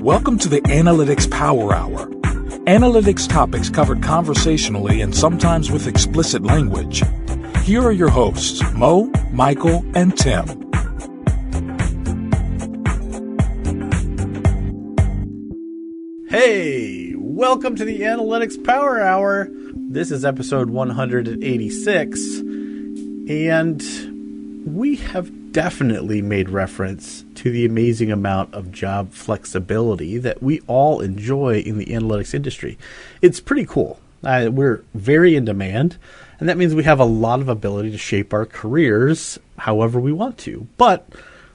Welcome to the Analytics Power Hour. Analytics topics covered conversationally and sometimes with explicit language. Here are your hosts, Mo, Michael, and Tim. Hey, welcome to the Analytics Power Hour. This is episode 186, and we have definitely made reference to the amazing amount of job flexibility that we all enjoy in the analytics industry. It's pretty cool. We're very in demand, and that means we have a lot of ability to shape our careers however we want to. But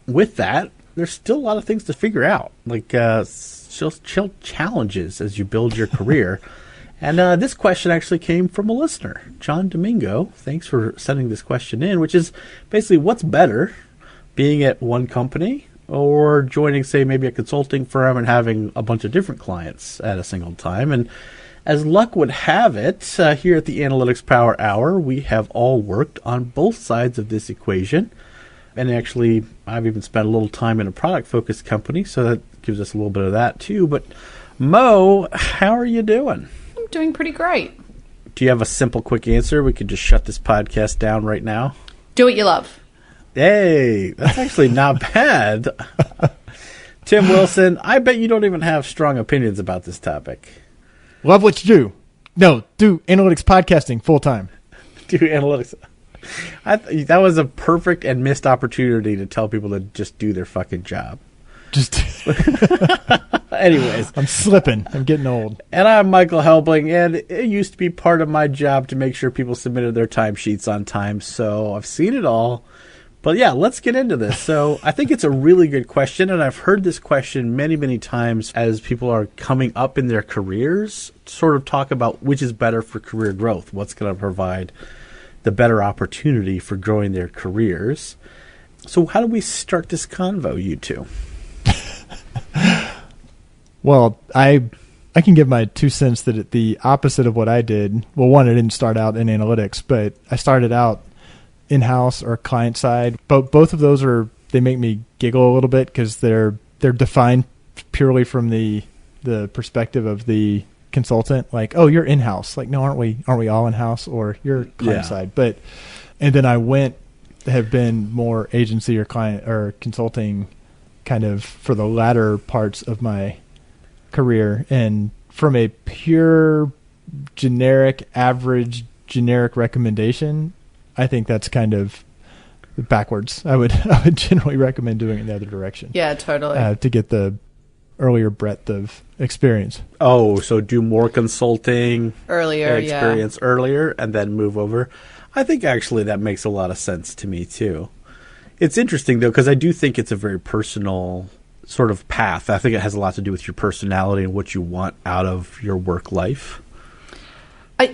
with that, there's still a lot of things to figure out, like still challenges as you build your career. And this question actually came from a listener, John Domingo. Thanks for sending this question in, which is basically what's better, being at one company or joining, say, maybe a consulting firm and having a bunch of different clients at a single time. And as luck would have it, here at the Analytics Power Hour, we have all worked on both sides of this equation. And actually, I've even spent a little time in a product-focused company, so that gives us a little bit of that too. But Mo, how are you doing? I'm doing pretty great. Do you have a simple, quick answer? We could just shut this podcast down right now. Do what you love. Hey, that's actually not bad. Tim Wilson, I bet you don't even have strong opinions about this topic. Love what you do. No, do analytics podcasting full time. Do analytics. That was a perfect and missed opportunity to tell people to just do their fucking job. Just Anyways. I'm slipping. I'm getting old. And I'm Michael Helbling, and it used to be part of my job to make sure people submitted their timesheets on time, so I've seen it all. But yeah, let's get into this. So I think it's a really good question, and I've heard this question many, many times as people are coming up in their careers, sort of talk about which is better for career growth, what's going to provide the better opportunity for growing their careers. So how do we start this convo, you two? Well, I can give my 2 cents that the opposite of what I did. Well, one, I didn't start out in analytics, but I started out in-house or client side. But both of those they make me giggle a little bit because they're defined purely from the perspective of the consultant. Like, oh, you're in-house. Like, no, aren't we all in-house? Or you're client side. And then I have been more agency or client or consulting kind of for the latter parts of my career. And from a pure average generic recommendation, I think that's kind of backwards. I would generally recommend doing it in the other direction. Yeah, totally. To get the earlier breadth of experience. Oh, so do more consulting earlier, experience earlier and then move over. I think actually that makes a lot of sense to me too. It's interesting though, because I do think it's a very personal sort of path. I think it has a lot to do with your personality and what you want out of your work life. I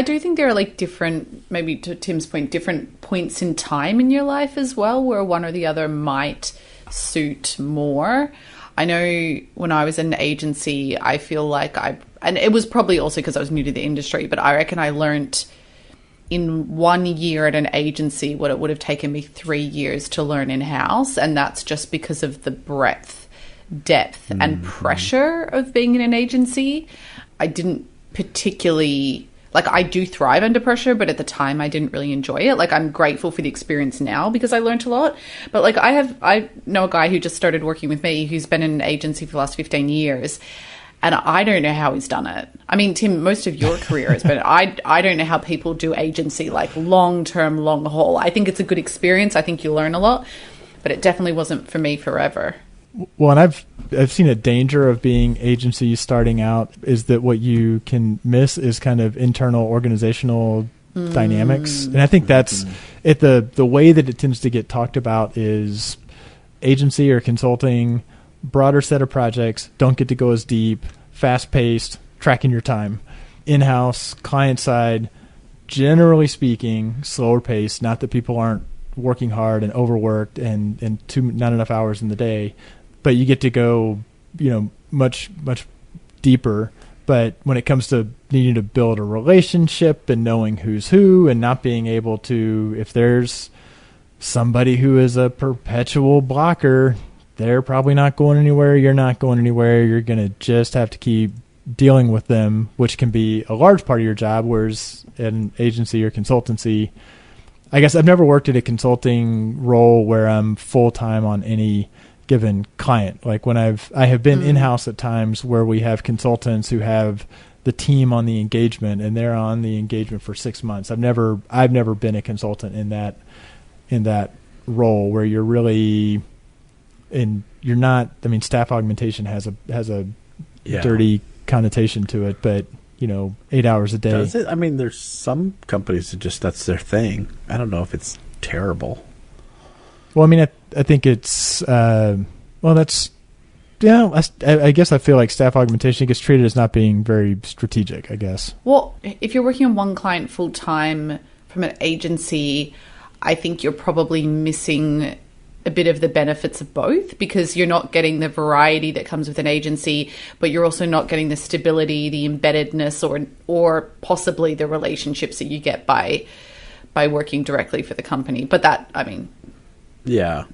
do think there are like different, maybe to Tim's point, different points in time in your life as well where one or the other might suit more. I know when I was in an agency, I feel like and it was probably also because I was new to the industry, but I reckon I learned in 1 year at an agency what it would have taken me 3 years to learn in-house. And that's just because of the breadth, depth, and pressure of being in an agency. I didn't particularly, like, I do thrive under pressure, but at the time I didn't really enjoy it. Like, I'm grateful for the experience now because I learned a lot. But like, I know a guy who just started working with me who's been in an agency for the last 15 years. And I don't know how he's done it. I mean, Tim, most of your career has been, I don't know how people do agency, like long-term, long haul. I think it's a good experience. I think you learn a lot, but it definitely wasn't for me forever. Well, and I've seen a danger of being agency starting out is that what you can miss is kind of internal organizational dynamics. And I think that's the way that it tends to get talked about is agency or consulting, broader set of projects, don't get to go as deep, fast-paced, tracking your time. In-house, client side, generally speaking, slower pace, not that people aren't working hard and overworked and not enough hours in the day, but you get to go, much, much deeper. But when it comes to needing to build a relationship and knowing who's who and not being able to, if there's somebody who is a perpetual blocker, they're probably not going anywhere. You're not going anywhere. You're going to just have to keep dealing with them, which can be a large part of your job. Whereas an agency or consultancy, I guess I've never worked at a consulting role where I'm full-time on any given client. Like when I have been in-house at times where we have consultants who have the team on the engagement and they're on the engagement for 6 months. I've never been a consultant in that role where you're really you're not, I mean, staff augmentation has a dirty connotation to it, but 8 hours a day. Does it? I mean, there's some companies that just, that's their thing. I don't know if it's terrible. Well, I mean, I think it's, I guess I feel like staff augmentation gets treated as not being very strategic, I guess. Well, if you're working on one client full time from an agency, I think you're probably missing a bit of the benefits of both, because you're not getting the variety that comes with an agency, but you're also not getting the stability, the embeddedness, or possibly the relationships that you get by working directly for the company. But that, I mean... Yeah.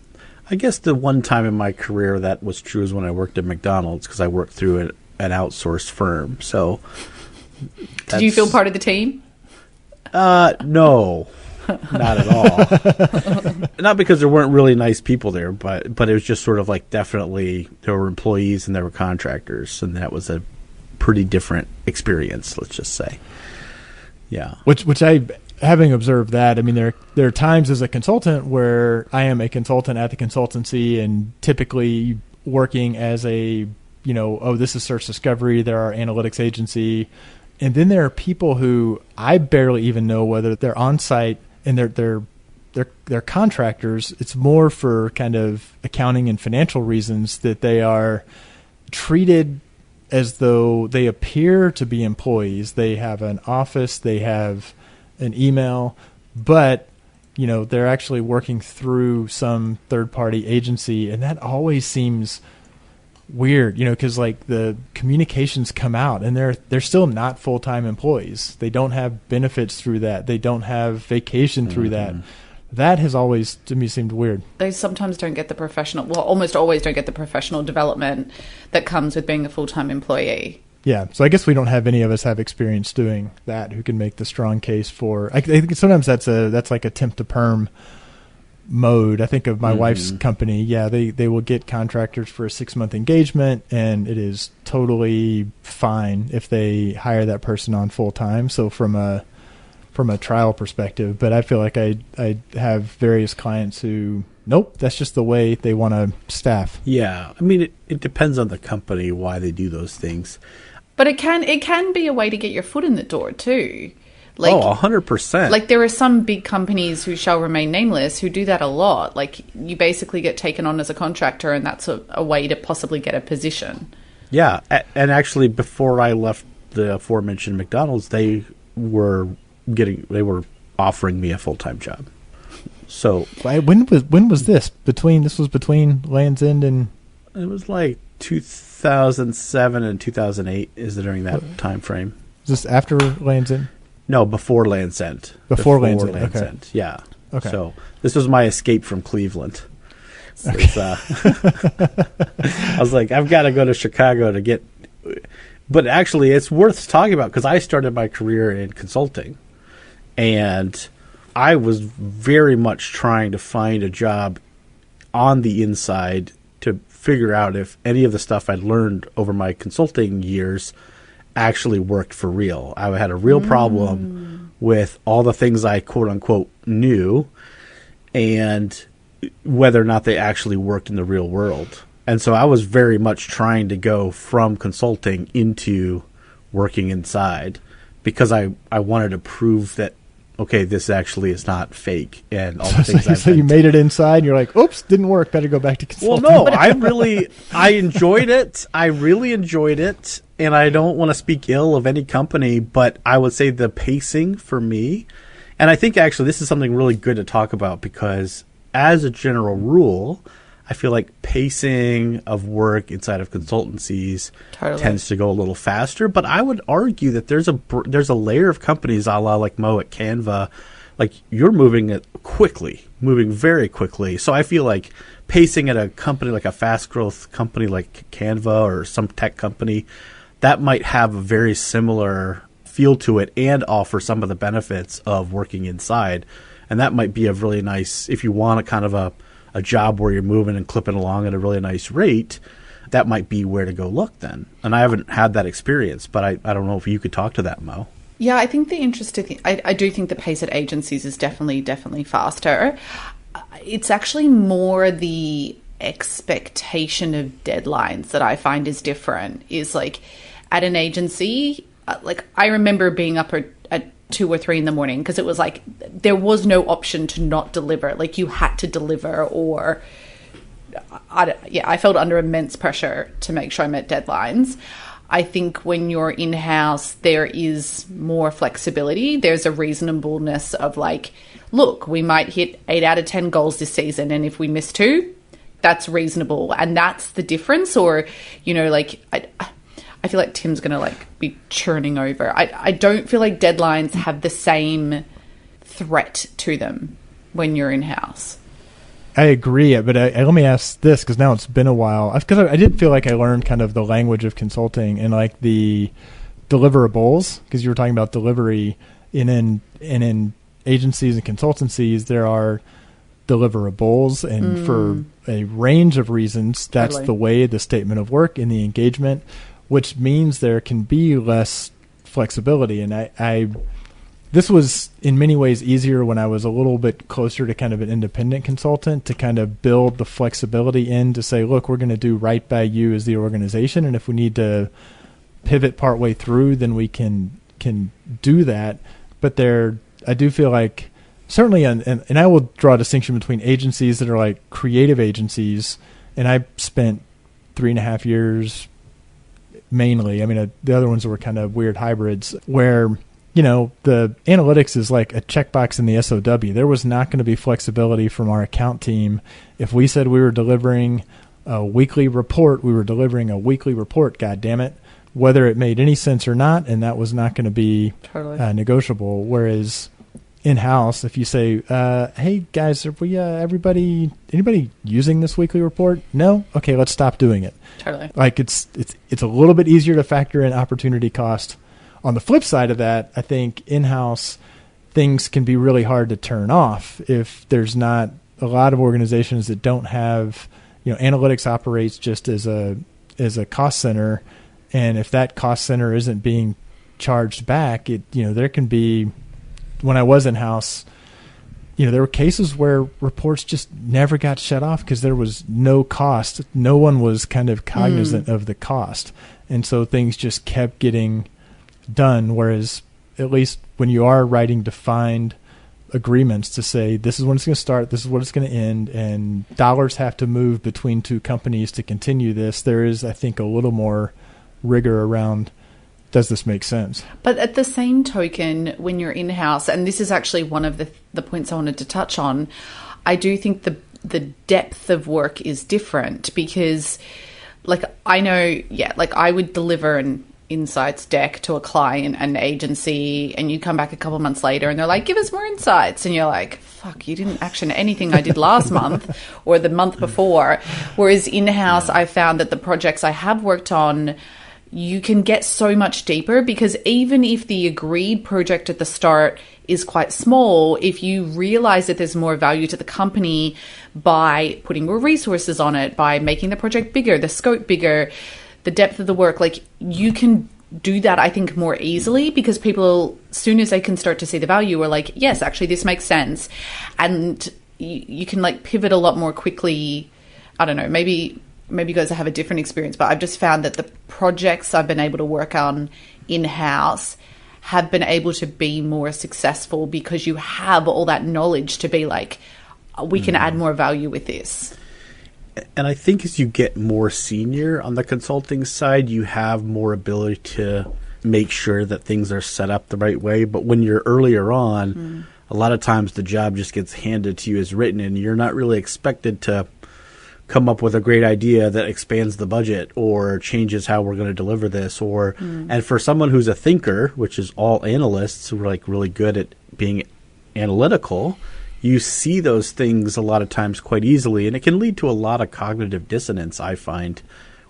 I guess the one time in my career that was true is when I worked at McDonald's, because I worked through an outsourced firm. So... Did you feel part of the team? No. Not at all. Not because there weren't really nice people there, but it was just sort of like, definitely there were employees and there were contractors, and that was a pretty different experience, let's just say. Yeah. Which I, having observed that, I mean, there are times as a consultant where I am a consultant at the consultancy and typically working as a, this is search discovery, they're our analytics agency. And then there are people who I barely even know whether they're on site and they're contractors. It's more for kind of accounting and financial reasons that they are treated as though they appear to be employees. They have an office, they have an email, but they're actually working through some third-party agency, and that always seems weird, because like the communications come out and they're still not full-time employees. They don't have benefits through that. They don't have vacation through that. That has always, to me, seemed weird. They sometimes don't get the almost always don't get the professional development that comes with being a full-time employee. Yeah, so I guess we don't have any of us have experience doing that who can make the strong case for. I think sometimes that's like a temp to perm mode. I think of my wife's company. Yeah, they will get contractors for a 6-month engagement, and it is totally fine if they hire that person on full time. So from a trial perspective, but I feel like I have various clients who, nope, that's just the way they want to staff. Yeah, I mean, it depends on the company why they do those things. But it can be a way to get your foot in the door too. Like, 100%. Like there are some big companies who shall remain nameless who do that a lot. Like you basically get taken on as a contractor, and that's a way to possibly get a position. Yeah, and actually before I left the aforementioned McDonald's, they were offering me a full-time job. So when was this? This was between Land's End and... It was like 2007 and 2008 is during that time frame. Is this after Land's End? No, before Land's End. Before Land's End, okay. End. Yeah. Okay. So this was my escape from Cleveland. Okay. I was like, I've got to go to Chicago to get... But actually, it's worth talking about because I started my career in consulting. And I was very much trying to find a job on the inside to figure out if any of the stuff I'd learned over my consulting years actually worked for real. I had a real problem with all the things I quote unquote knew and whether or not they actually worked in the real world. And so I was very much trying to go from consulting into working inside because I wanted to prove that, okay, this actually is not fake and all the things So you made it inside and you're like, oops, didn't work, better go back to consulting. Well, no, I enjoyed it. I really enjoyed it. And I don't want to speak ill of any company, but I would say the pacing for me, and I think actually this is something really good to talk about because as a general rule, I feel like pacing of work inside of consultancies tends to go a little faster. But I would argue that there's a layer of companies a la like Mo at Canva like you're moving it quickly, moving very quickly. So I feel like pacing at a company like a fast growth company like Canva or some tech company, that might have a very similar feel to it and offer some of the benefits of working inside. And that might be a really nice, if you want a kind of a job where you're moving and clipping along at a really nice rate, that might be where to go look then. And I haven't had that experience, but I don't know if you could talk to that, Mo. Yeah, I think the interesting thing, I do think the pace at agencies is definitely faster. It's actually more the expectation of deadlines that I find is different. Is like at an agency, like I remember being up at 2 or 3 in the morning because it was like there was no option to not deliver. Like you had to deliver, or I felt under immense pressure to make sure I met deadlines. I think when you're in-house, there is more flexibility. There's a reasonableness of like, look, we might hit 8 out of 10 goals this season, and if we miss 2, that's reasonable, and that's the difference. Or, you know, like I feel like Tim's going to like be churning over. I don't feel like deadlines have the same threat to them when you're in-house. I agree, but let me ask this, because now it's been a while. Because I did feel like I learned kind of the language of consulting and like the deliverables, because you were talking about delivery. In agencies and consultancies, there are deliverables, and for a range of reasons, that's Totally. the way, the statement of work and the engagement, which means there can be less flexibility. And this was in many ways easier when I was a little bit closer to kind of an independent consultant, to kind of build the flexibility in to say, look, we're going to do right by you as the organization, and if we need to pivot partway through, then we can do that. But I do feel like certainly, and I will draw a distinction between agencies that are like creative agencies, and I spent 3.5 years mainly. I mean, the other ones were kind of weird hybrids where, you know, the analytics is like a checkbox in the SOW. There was not going to be flexibility from our account team. If we said we were delivering a weekly report, we were delivering a weekly report, God damn it, whether it made any sense or not, and that was not going to be negotiable. Whereas in-house, if you say, hey guys, are we anybody using this weekly report? No? Okay, let's stop doing it. Totally. Like it's a little bit easier to factor in opportunity cost. On the flip side of that, I think in-house things can be really hard to turn off if there's not a lot of organizations that don't have, you know, analytics operates just as a cost center, and if that cost center isn't being charged back, there can be. When I was in-house, there were cases where reports just never got shut off because there was no cost. No one was kind of cognizant of the cost. And so things just kept getting done. Whereas at least when you are writing defined agreements to say, this is when it's going to start, this is what it's going to end, and dollars have to move between two companies to continue this, there is, I think, a little more rigor around, does this make sense? But at the same token, when you're in-house, and this is actually one of the points I wanted to touch on, I do think the depth of work is different because, like, I know, like I would deliver an insights deck to a client, an agency, and you come back a couple months later and they're like, give us more insights. And you're like, fuck, you didn't action anything I did last month or the month before. Whereas in-house, I found that the projects I have worked on, you can get so much deeper because even if the agreed project at the start is quite small, if you realize that there's more value to the company by putting more resources on it, by making the project bigger, the scope bigger, the depth of the work, like you can do that, I think, more easily because people, as soon as they can start to see the value, are like, yes, actually this makes sense. And you can like pivot a lot more quickly. I don't know, maybe you guys have a different experience, but I've just found that the projects I've been able to work on in-house have been able to be more successful because you have all that knowledge to be like, we can add more value with this. And I think as you get more senior on the consulting side, you have more ability to make sure that things are set up the right way. But when you're earlier on, a lot of times the job just gets handed to you as written, and you're not really expected to come up with a great idea that expands the budget or changes how we're going to deliver this. And for someone who's a thinker, which is all analysts who are like really good at being analytical, you see those things a lot of times quite easily, and it can lead to a lot of cognitive dissonance, I find,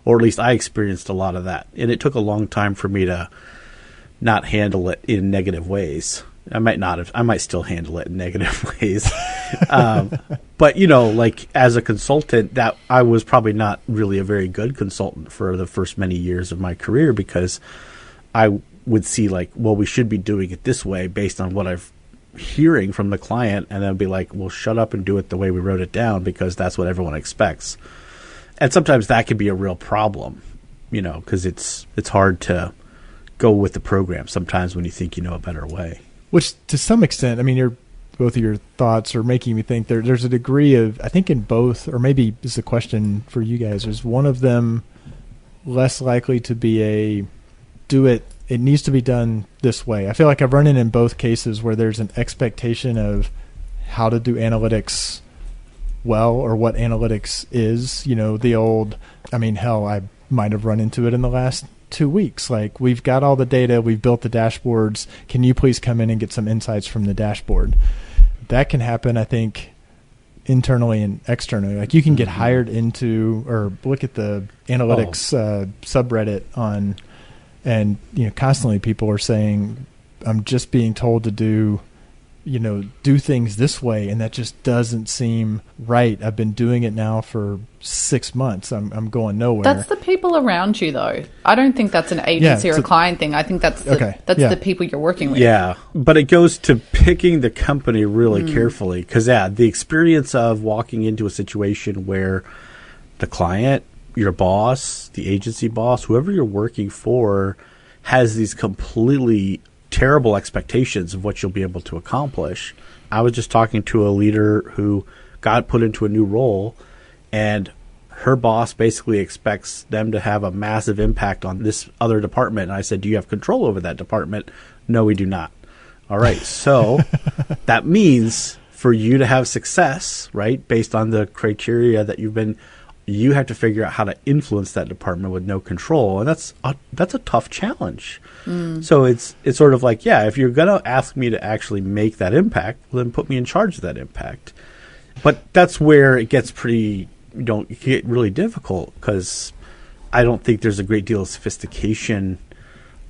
or at least I experienced a lot of that. And it took a long time for me to not handle it in negative ways. I might still handle it in negative ways. But, like as a consultant, that I was probably not really a very good consultant for the first many years of my career, because I would see like, well, we should be doing it this way based on what I've hearing from the client, and then be like, well, shut up and do it the way we wrote it down, because that's what everyone expects. And sometimes that can be a real problem, because it's hard to go with the program sometimes when you think you know a better way. Which to some extent, I mean, both of your thoughts are making me think there's a degree of, I think in both, or maybe this is a question for you guys, is one of them less likely to be it needs to be done this way? I feel like I've run in both cases where there's an expectation of how to do analytics well, or what analytics is, the old, I might have run into it in the last 2 weeks. Like, we've got all the data, we've built the dashboards. Can you please come in and get some insights from the dashboard? That can happen, I think, internally and externally. Like, you can get hired into, or look at the analytics subreddit on, and constantly people are saying, I'm just being told to do things this way, and that just doesn't seem right. I've been doing it now for 6 months. I'm going nowhere. That's the people around you, though. I don't think that's an agency or a client thing. I think that's the people you're working with. Yeah, but it goes to picking the company really carefully, because the experience of walking into a situation where the client, your boss, the agency boss, whoever you're working for, has these completely terrible expectations of what you'll be able to accomplish. I was just talking to a leader who got put into a new role, and her boss basically expects them to have a massive impact on this other department. And I said, do you have control over that department? No, we do not. All right. So that means for you to have success, right, based on the criteria that you have to figure out how to influence that department with no control. And that's a tough challenge. So it's sort of like, if you're going to ask me to actually make that impact, well, then put me in charge of that impact. But that's where it gets really difficult, because I don't think there's a great deal of sophistication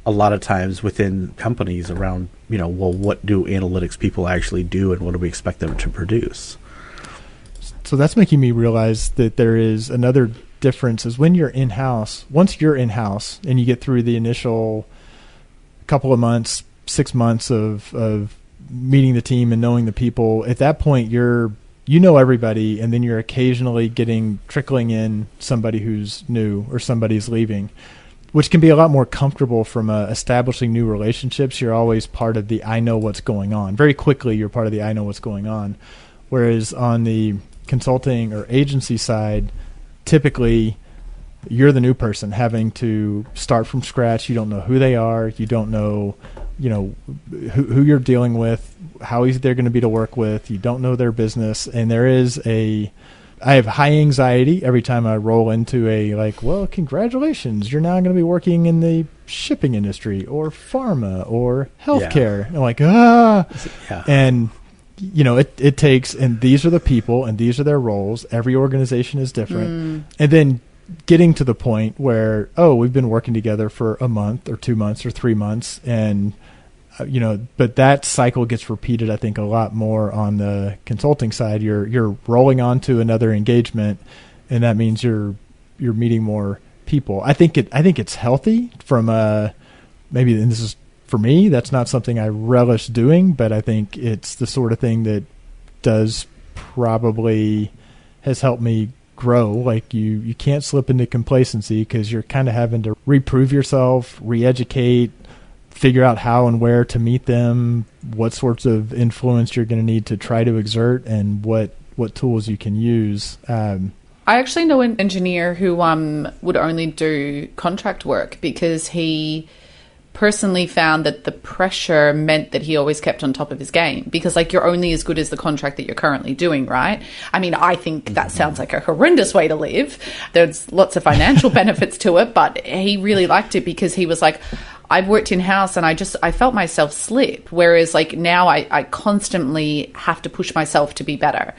a lot of times within companies around, well, what do analytics people actually do, and what do we expect them to produce? So that's making me realize that there is another difference, is when you're in-house. Once you're in-house and you get through the initial couple of months, 6 months of meeting the team and knowing the people, at that point you know everybody, and then you're occasionally trickling in somebody who's new or somebody's leaving, which can be a lot more comfortable from establishing new relationships. You're always part of the I know what's going on. Very quickly, you're part of the I know what's going on. Whereas on the consulting or agency side, typically you're the new person having to start from scratch. You don't know who they are. You don't know, who you're dealing with, how easy they're going to be to work with. You don't know their business. And I have high anxiety every time I roll into congratulations, you're now going to be working in the shipping industry or pharma or healthcare. Yeah. I'm like, And it takes, and these are the people and these are their roles. Every organization is different. And then getting to the point where, we've been working together for a month or 2 months or 3 months. And, but that cycle gets repeated, I think, a lot more on the consulting side. You're rolling on to another engagement, and that means you're meeting more people. I think it's healthy from maybe, and this is, for me, that's not something I relish doing, but I think it's the sort of thing that has helped me grow. Like, you can't slip into complacency, because you're kind of having to reprove yourself, re-educate, figure out how and where to meet them, what sorts of influence you're going to need to try to exert, and what tools you can use. I actually know an engineer who would only do contract work, because he personally found that the pressure meant that he always kept on top of his game, because you're only as good as the contract that you're currently doing, right? I mean, I think that sounds like a horrendous way to live. There's lots of financial benefits to it, but he really liked it, because he was like, I've worked in-house and I felt myself slip, whereas like now I constantly have to push myself to be better.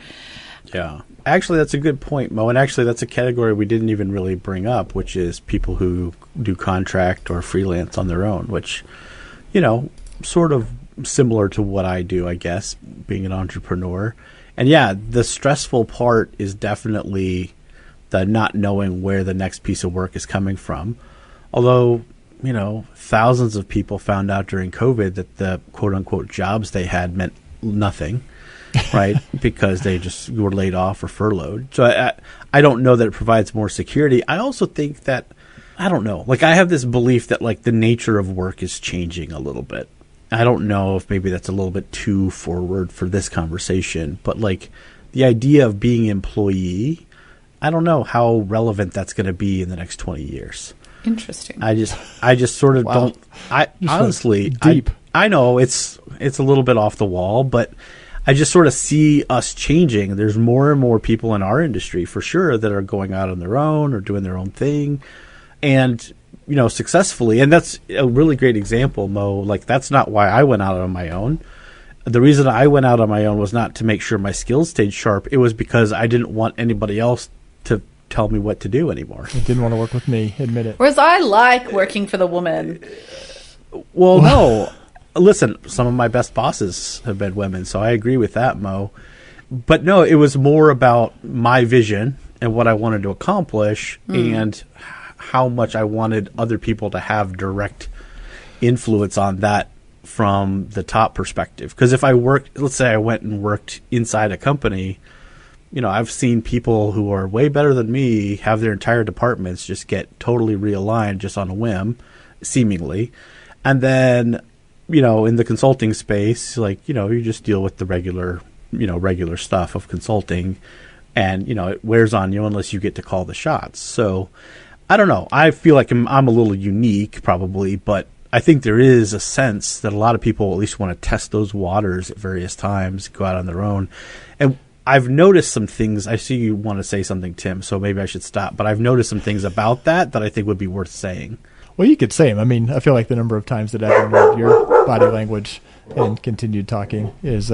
Yeah. Actually, that's a good point, Mo. And actually, that's a category we didn't even really bring up, which is people who do contract or freelance on their own, which, you know, sort of similar to what I do, I guess, being an entrepreneur. And yeah, the stressful part is definitely the not knowing where the next piece of work is coming from. Although, you know, thousands of people found out during COVID that the quote unquote jobs they had meant nothing. Right, because they just were laid off or furloughed. So I don't know that it provides more security. I also think that, I don't know, like I have this belief that like the nature of work is changing a little bit. I don't know if maybe that's a little bit too forward for this conversation, but like the idea of being an employee, I don't know how relevant that's going to be in the next 20 years. Interesting. I just sort of don't. I honestly, deep. I know it's a little bit off the wall, but I just sort of see us changing. There's more and more people in our industry for sure that are going out on their own or doing their own thing, and you know, successfully. And that's a really great example, Mo. Like that's not why I went out on my own. The reason I went out on my own was not to make sure my skills stayed sharp. It was because I didn't want anybody else to tell me what to do anymore. You didn't want to work with me, admit it. Whereas I like working for the woman. Well, no. Listen, some of my best bosses have been women, so I agree with that, Mo. But no, it was more about my vision and what I wanted to accomplish and how much I wanted other people to have direct influence on that from the top perspective. Because if I worked, let's say I went and worked inside a company, you know, I've seen people who are way better than me have their entire departments just get totally realigned just on a whim, seemingly. And then, you know, in the consulting space, like, you know, you just deal with the regular stuff of consulting and, you know, it wears on you unless you get to call the shots. So I don't know. I feel like I'm a little unique probably, but I think there is a sense that a lot of people at least want to test those waters at various times, go out on their own. And I've noticed some things. I see you want to say something, Tim, so maybe I should stop. But I've noticed some things about that I think would be worth saying. Well, you could say them. I mean, I feel like the number of times that I've read your body language and continued talking is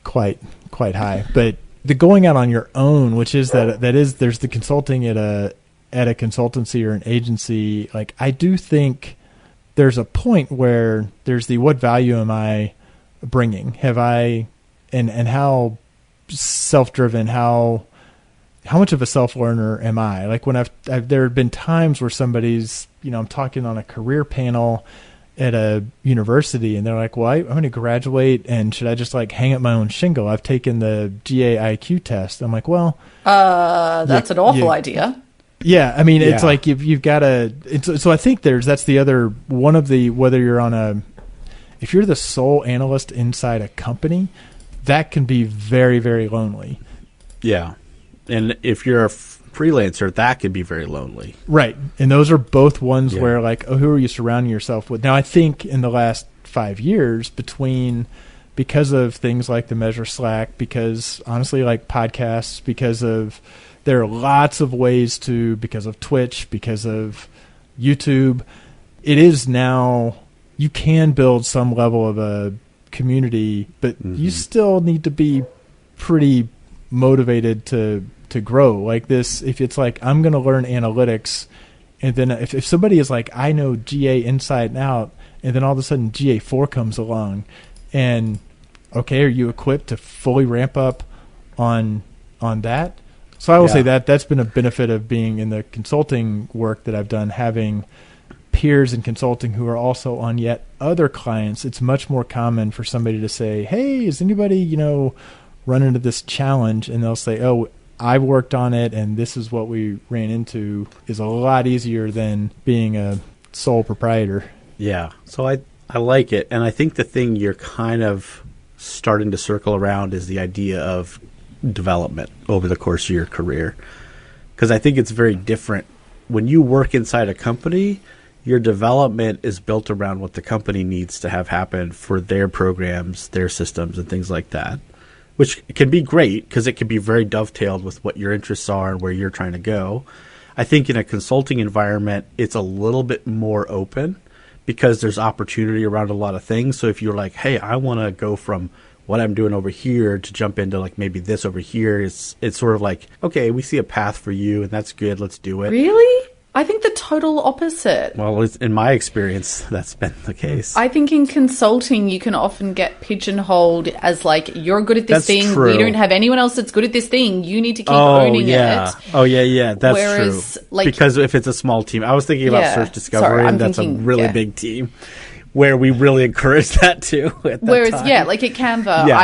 quite high. But the going out on your own, which is there's the consulting at a consultancy or an agency. Like I do think there's a point where there's the what value am I bringing? Have I and how self-driven, how much of a self-learner am I? Like when there have been times where somebody's, you know, I'm talking on a career panel at a university and they're like, well, I'm going to graduate and should I just like hang up my own shingle? I've taken the GAIQ test. I'm like, well, that's an awful idea. Yeah. I mean, it's like you've got to, so I think that's the other one of the, whether you're if you're the sole analyst inside a company, that can be very, very lonely. Yeah. And if you're a freelancer, that could be very lonely. Right. And those are both ones where like, oh, who are you surrounding yourself with? Now, I think in the last 5 years because of things like the Measure Slack, because honestly, like podcasts, there are lots of ways because of Twitch, because of YouTube, it is now, you can build some level of a community, but you still need to be pretty motivated to grow like this. If it's like, I'm going to learn analytics, and then if somebody is like, I know GA inside and out, and then all of a sudden GA4 comes along, and okay, are you equipped to fully ramp up on that? So I will say that's been a benefit of being in the consulting work that I've done, having peers in consulting who are also on yet other clients. It's much more common for somebody to say, hey, is anybody, you know, run into this challenge? And they'll say, oh, I've worked on it and this is what we ran into, is a lot easier than being a sole proprietor. Yeah. So I like it. And I think the thing you're kind of starting to circle around is the idea of development over the course of your career. Because I think it's very different. When you work inside a company, your development is built around what the company needs to have happen for their programs, their systems, and things like that, which can be great because it can be very dovetailed with what your interests are and where you're trying to go. I think in a consulting environment, it's a little bit more open because there's opportunity around a lot of things. So if you're like, hey, I want to go from what I'm doing over here to jump into like maybe this over here, it's sort of like, okay, we see a path for you and that's good. Let's do it. Really? I think the total opposite. Well, in my experience, that's been the case. I think in consulting, you can often get pigeonholed as like, you're good at this That's thing. true. We don't have anyone else that's good at this thing. You need to keep owning it. Oh, yeah. That's Whereas, true. like- because if it's a small team, I was thinking about Yeah. search discovery, Sorry, I'm and that's thinking- a really yeah. big team where we really encourage that too. At that Whereas, time. yeah, like at Canva, Yeah.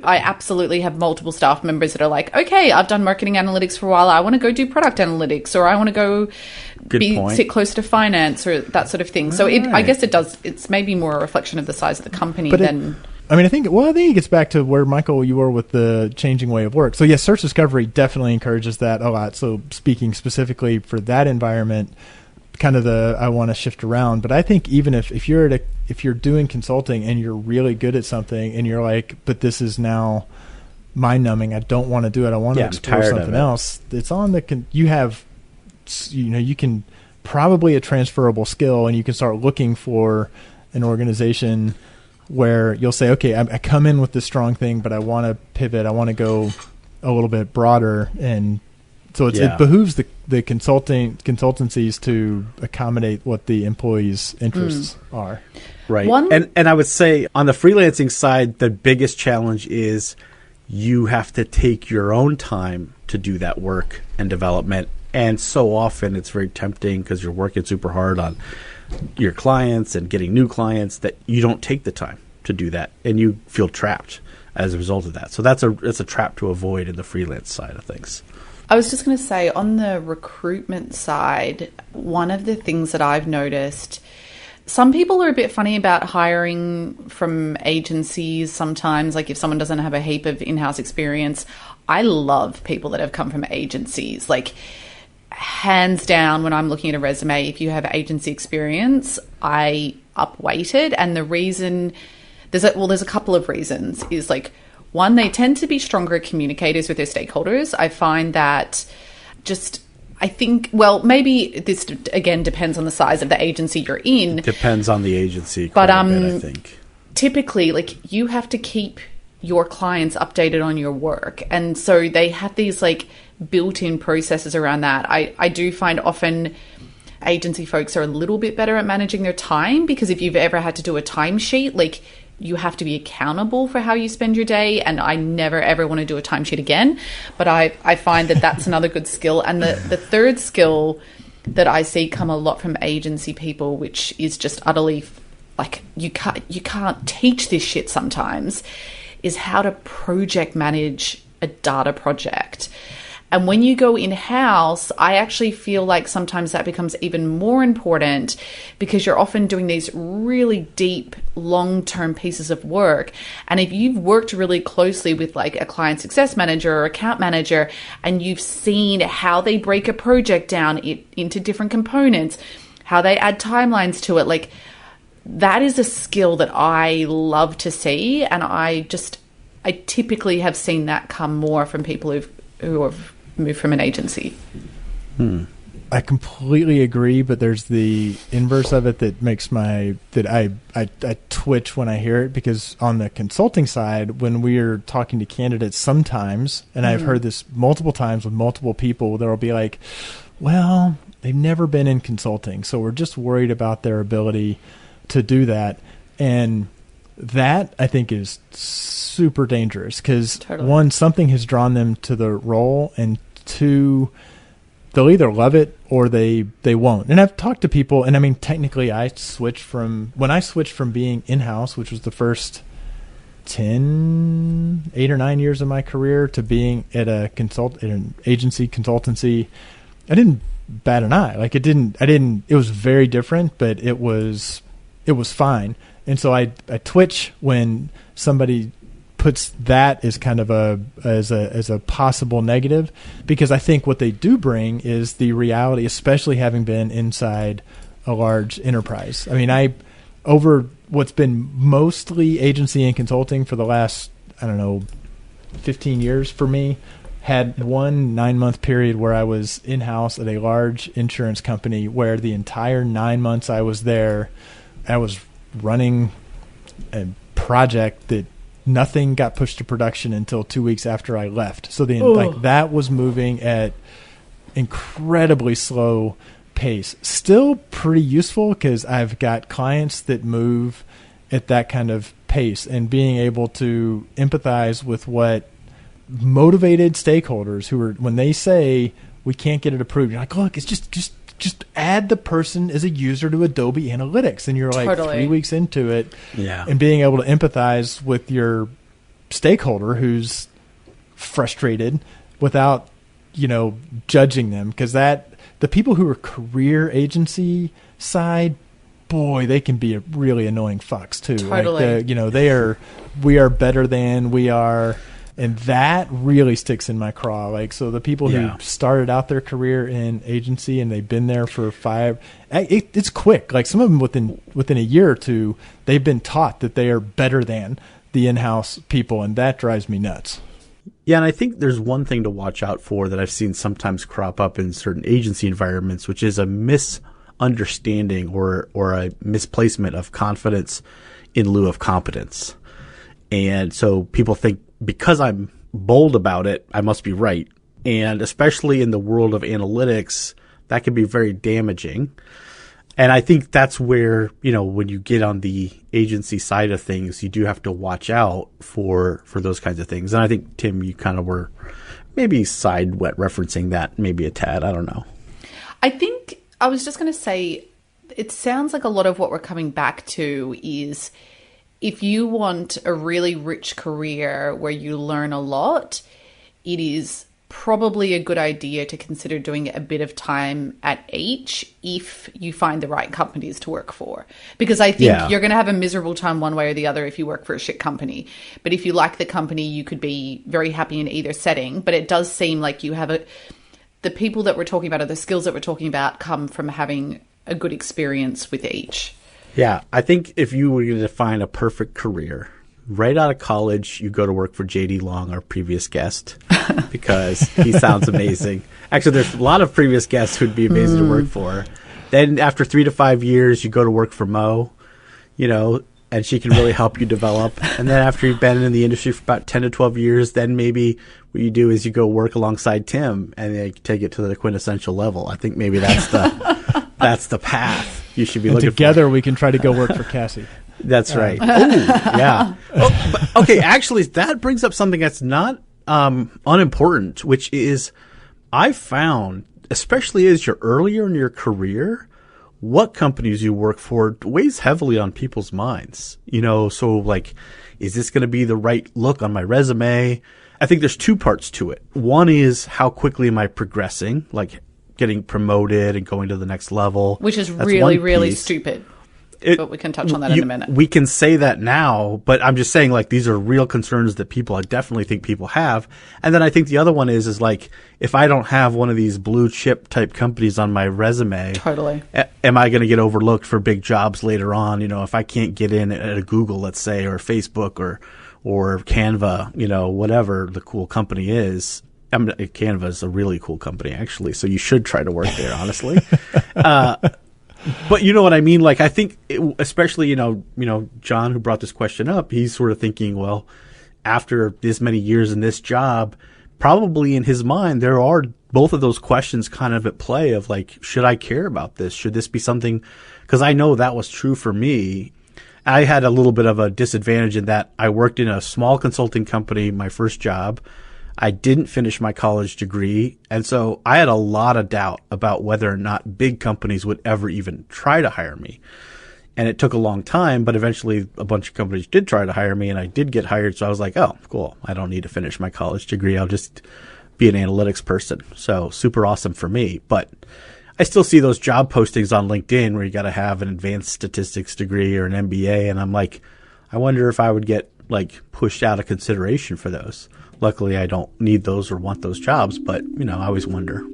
I absolutely have multiple staff members that are like, okay, I've done marketing analytics for a while. I want to go do product analytics, or I want to go Good point. sit close to finance, or that sort of thing. So I Right. guess it's maybe more a reflection of the size of the company But than. I think it gets back to where, Michael, you were with the changing way of work. So yes, search discovery definitely encourages that a lot. So speaking specifically for that environment, kind of I want to shift around. But I think even if you're doing consulting and you're really good at something and you're like, but this is now mind numbing, I don't want to do it, I want to I'm explore tired of something it. else. It's on you can probably a transferable skill, and you can start looking for an organization where you'll say, okay, I come in with this strong thing, but I want to pivot. I want to go a little bit broader. And so it behooves the consultancies to accommodate what the employees' interests are. Right. One- And I would say on the freelancing side, the biggest challenge is you have to take your own time to do that work and development. And so often it's very tempting because you're working super hard on your clients and getting new clients that you don't take the time to do that, and you feel trapped as a result of that. So that's a trap to avoid in the freelance side of things. I was just going to say, on the recruitment side, one of the things that I've noticed, some people are a bit funny about hiring from agencies sometimes. Like if someone doesn't have a heap of in-house experience, I love people that have come from agencies. Like hands down, when I'm looking at a resume, if you have agency experience, I upweight it. And the reason, there's a couple of reasons. Is like, one, they tend to be stronger communicators with their stakeholders. I find that maybe this again depends on the size of the agency you're in. Depends on the agency But, quite a bit, I think. Typically, like, you have to keep your clients updated on your work. And so they have these like built-in processes around that. I do find often agency folks are a little bit better at managing their time, because if you've ever had to do a timesheet, like, you have to be accountable for how you spend your day. And I never, ever want to do a timesheet again. But I find that that's another good skill. And the third skill that I see come a lot from agency people, which is just utterly like, you can't teach this shit sometimes, is how to project manage a data project. And when you go in-house, I actually feel like sometimes that becomes even more important, because you're often doing these really deep, long-term pieces of work. And if you've worked really closely with like a client success manager or account manager, and you've seen how they break a project down into different components, how they add timelines to it, like, that is a skill that I love to see. And I typically have seen that come more from people who have moved from an agency. I completely agree, but there's the inverse of it that makes I twitch when I hear it, because on the consulting side, when we are talking to candidates sometimes, and I've heard this multiple times with multiple people, there will be like, well, they've never been in consulting, so we're just worried about their ability to do that. And that, I think, is super dangerous, because one, something has drawn them to the role, and two, they'll either love it or they won't. And I've talked to people, and I mean, technically when I switched from being in-house, which was the first 8 or 9 years of my career, to being at an agency consultancy, I didn't bat an eye. Like, it was very different, but it was fine. And so I twitch when somebody puts that as kind of as a possible negative, because I think what they do bring is the reality, especially having been inside a large enterprise. I mean, over what's been mostly agency and consulting for the last, 15 years for me, had one 9-month period where I was in-house at a large insurance company, where the entire 9 months I was there I was running a project that nothing got pushed to production until 2 weeks after I left. So that was moving at incredibly slow pace. Still pretty useful because I've got clients that move at that kind of pace, and being able to empathize with what motivated stakeholders who are, when they say we can't get it approved, you're like, look, it's just add the person as a user to Adobe Analytics, and you're like Totally. 3 weeks into it. Yeah. And being able to empathize with your stakeholder who's frustrated without, judging them, because the people who are career agency side, boy, they can be really annoying fucks too. Totally. Like we are better than we are. And that really sticks in my craw. Like, so the people who started out their career in agency and they've been there for it's quick. Like some of them within a year or two, they've been taught that they are better than the in-house people. And that drives me nuts. Yeah, and I think there's one thing to watch out for that I've seen sometimes crop up in certain agency environments, which is a misunderstanding or a misplacement of confidence in lieu of competence. And so people think because I'm bold about it, I must be right. And especially in the world of analytics, that can be very damaging. And I think that's where, when you get on the agency side of things, you do have to watch out for those kinds of things. And I think, Tim, you kind of were maybe referencing that maybe a tad. I don't know. I think I was just going to say, it sounds like a lot of what we're coming back to is if you want a really rich career where you learn a lot, it is probably a good idea to consider doing a bit of time at H if you find the right companies to work for. Because I think you're going to have a miserable time one way or the other if you work for a shit company. But if you like the company, you could be very happy in either setting. But it does seem like you have the people that we're talking about, or the skills that we're talking about, come from having a good experience with each. Yeah, I think if you were going to define a perfect career, right out of college, you go to work for J.D. Long, our previous guest, because he sounds amazing. Actually, there's a lot of previous guests who'd be amazing to work for. Then after 3 to 5 years, you go to work for Mo, and she can really help you develop. And then after you've been in the industry for about 10 to 12 years, then maybe what you do is you go work alongside Tim and they take it to the quintessential level. I think maybe that's the path you should be looking together for. we can try to go work for Cassie. That's right. Oh, yeah. Okay, actually, that brings up something that's not unimportant, which is I found, especially as you're earlier in your career, what companies you work for weighs heavily on people's minds. So like, is this going to be the right look on my resume? I think there's two parts to it. One is how quickly am I progressing, like getting promoted and going to the next level. Which is That's really, one really piece. stupid. But we can touch on that in a minute. We can say that now, but I'm just saying, like, these are real concerns that I definitely think people have. And then I think the other one is like, if I don't have one of these blue chip type companies on my resume, Totally. Am I going to get overlooked for big jobs later on? If I can't get in at a Google, let's say, or Facebook or Canva, whatever the cool company is. Canva is a really cool company, actually. So you should try to work there, honestly. But you know what I mean? Like, I think, especially, John, who brought this question up, he's sort of thinking, well, after this many years in this job, probably in his mind, there are both of those questions kind of at play of like, should I care about this? Should this be something? Because I know that was true for me. I had a little bit of a disadvantage in that I worked in a small consulting company, my first job. I didn't finish my college degree, and so I had a lot of doubt about whether or not big companies would ever even try to hire me. And it took a long time, but eventually a bunch of companies did try to hire me, and I did get hired. So I was like, oh, cool. I don't need to finish my college degree. I'll just be an analytics person. So super awesome for me. But I still see those job postings on LinkedIn where you got to have an advanced statistics degree or an MBA, and I'm like, I wonder if I would get like pushed out of consideration for those. Luckily, I don't need those or want those jobs, but, I always wonder.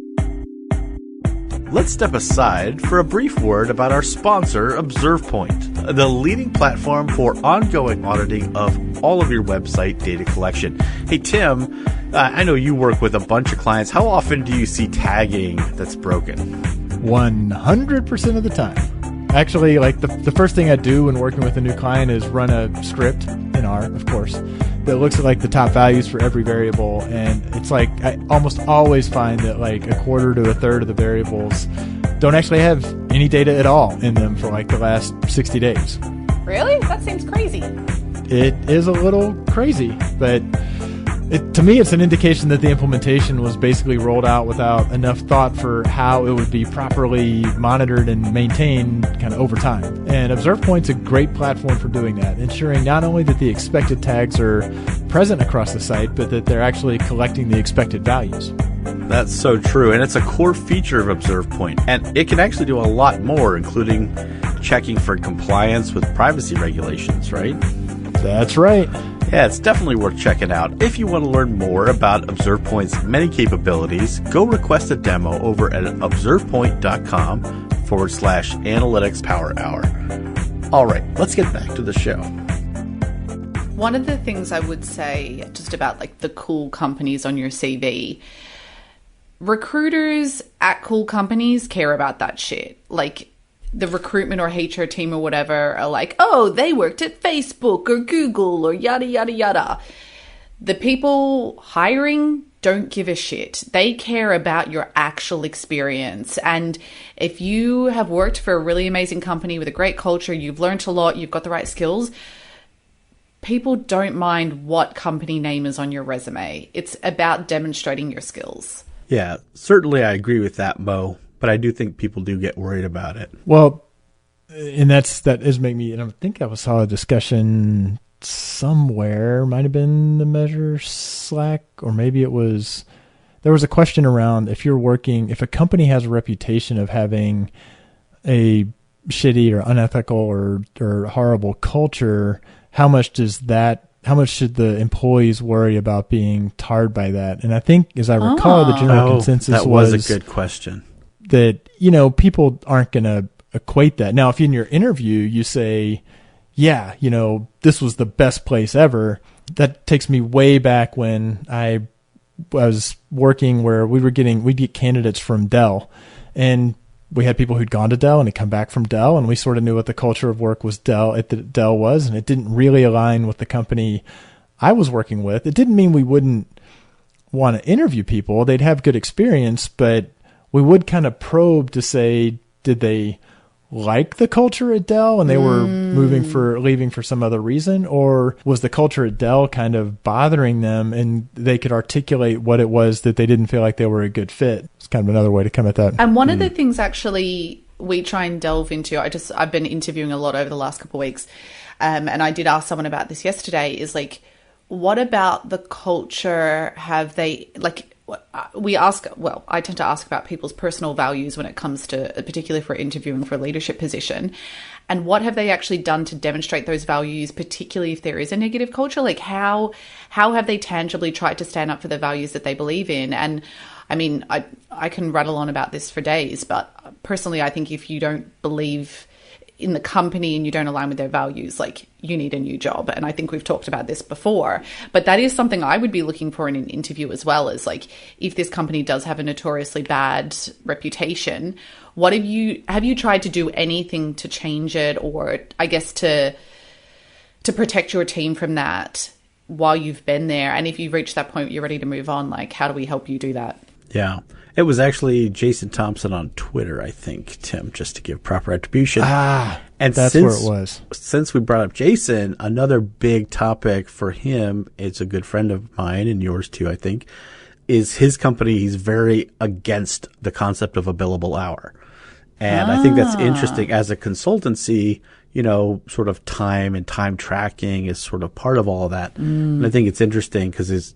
Let's step aside for a brief word about our sponsor, ObservePoint, the leading platform for ongoing auditing of all of your website data collection. Hey, Tim, I know you work with a bunch of clients. How often do you see tagging that's broken? 100% of the time. Actually, like the first thing I do when working with a new client is run a script in R, of course, that looks at like the top values for every variable. And it's like I almost always find that like a quarter to a third of the variables don't actually have any data at all in them for like the last 60 days. Really? That seems crazy. It is a little crazy, but to me, it's an indication that the implementation was basically rolled out without enough thought for how it would be properly monitored and maintained kind of over time. And ObservePoint's a great platform for doing that, ensuring not only that the expected tags are present across the site, but that they're actually collecting the expected values. That's so true, and it's a core feature of ObservePoint, and it can actually do a lot more, including checking for compliance with privacy regulations, right? That's right. Yeah, it's definitely worth checking out. If you want to learn more about ObservePoint's many capabilities, go request a demo over at observepoint.com/analytics power hour. All right, let's get back to the show. One of the things I would say just about like the cool companies on your CV, recruiters at cool companies care about that shit. Like, the recruitment or HR team or whatever are like, oh, they worked at Facebook or Google or yada, yada, yada. The people hiring don't give a shit. They care about your actual experience. And if you have worked for a really amazing company with a great culture, you've learned a lot, you've got the right skills, people don't mind what company name is on your resume. It's about demonstrating your skills. Yeah, certainly I agree with that, Mo. But I do think people do get worried about it. Well, and that is make me, and I think I saw a discussion somewhere, might have been the Measure Slack, or maybe it was, there was a question around if a company has a reputation of having a shitty or unethical or horrible culture, how much should the employees worry about being tarred by that? And I think, as I recall, the general consensus was a good question. That, people aren't going to equate that. Now, if in your interview you say, yeah, this was the best place ever, that takes me way back when I was working where we'd get candidates from Dell, and we had people who'd gone to Dell and had come back from Dell, and we sort of knew what the culture of work was Dell was, and it didn't really align with the company I was working with. It didn't mean we wouldn't want to interview people. They'd have good experience, but we would kind of probe to say, did they like the culture at Dell and they were leaving for some other reason? Or was the culture at Dell kind of bothering them and they could articulate what it was that they didn't feel like they were a good fit? It's kind of another way to come at that. And one of the things actually we try and delve into, I've been interviewing a lot over the last couple of weeks, and I did ask someone about this yesterday, is like, what about the culture? Have they, like, I tend to ask about people's personal values when it comes to, particularly for interviewing for a leadership position, and what have they actually done to demonstrate those values, particularly if there is a negative culture? Like, how have they tangibly tried to stand up for the values that they believe in? And I mean, I can rattle on about this for days, but personally, I think if you don't believe in the company and you don't align with their values, like, you need a new job. And I think we've talked about this before, but that is something I would be looking for in an interview as well, as like, if this company does have a notoriously bad reputation, what have you tried to do anything to change it, or I guess to protect your team from that while you've been there? And if you've reached that point, you're ready to move on, like, how do we help you do that? Yeah. It was actually Jason Thompson on Twitter, I think, Tim, just to give proper attribution. And that's where it was. Since we brought up Jason, another big topic for him, it's a good friend of mine and yours too, I think, is his company. He's very against the concept of a billable hour. And I think that's interesting. As a consultancy, sort of time and time tracking is sort of part of all of that. And I think it's interesting because it's,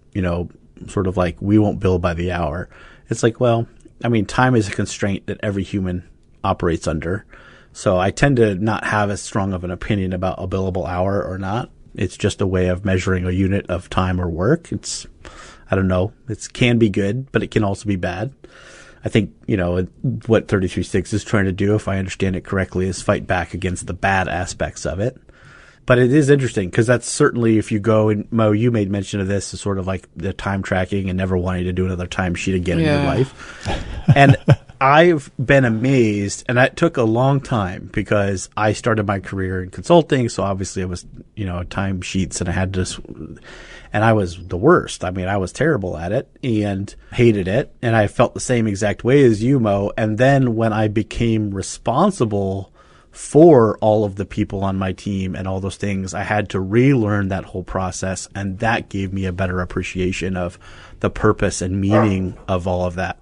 sort of like, we won't bill by the hour. It's like, well, I mean, time is a constraint that every human operates under. So I tend to not have as strong of an opinion about a billable hour or not. It's just a way of measuring a unit of time or work. I don't know. It can be good, but it can also be bad. I think, what 33.6 is trying to do, if I understand it correctly, is fight back against the bad aspects of it. But it is interesting because that's certainly, if you go, and Mo, you made mention of this, is sort of like the time tracking and never wanting to do another timesheet again in your life. And I've been amazed, and that took a long time because I started my career in consulting. So obviously I was, time sheets, and I had to, and I was the worst. I mean, I was terrible at it and hated it. And I felt the same exact way as you, Mo. And then when I became responsible for all of the people on my team and all those things, I had to relearn that whole process. And that gave me a better appreciation of the purpose and meaning of all of that,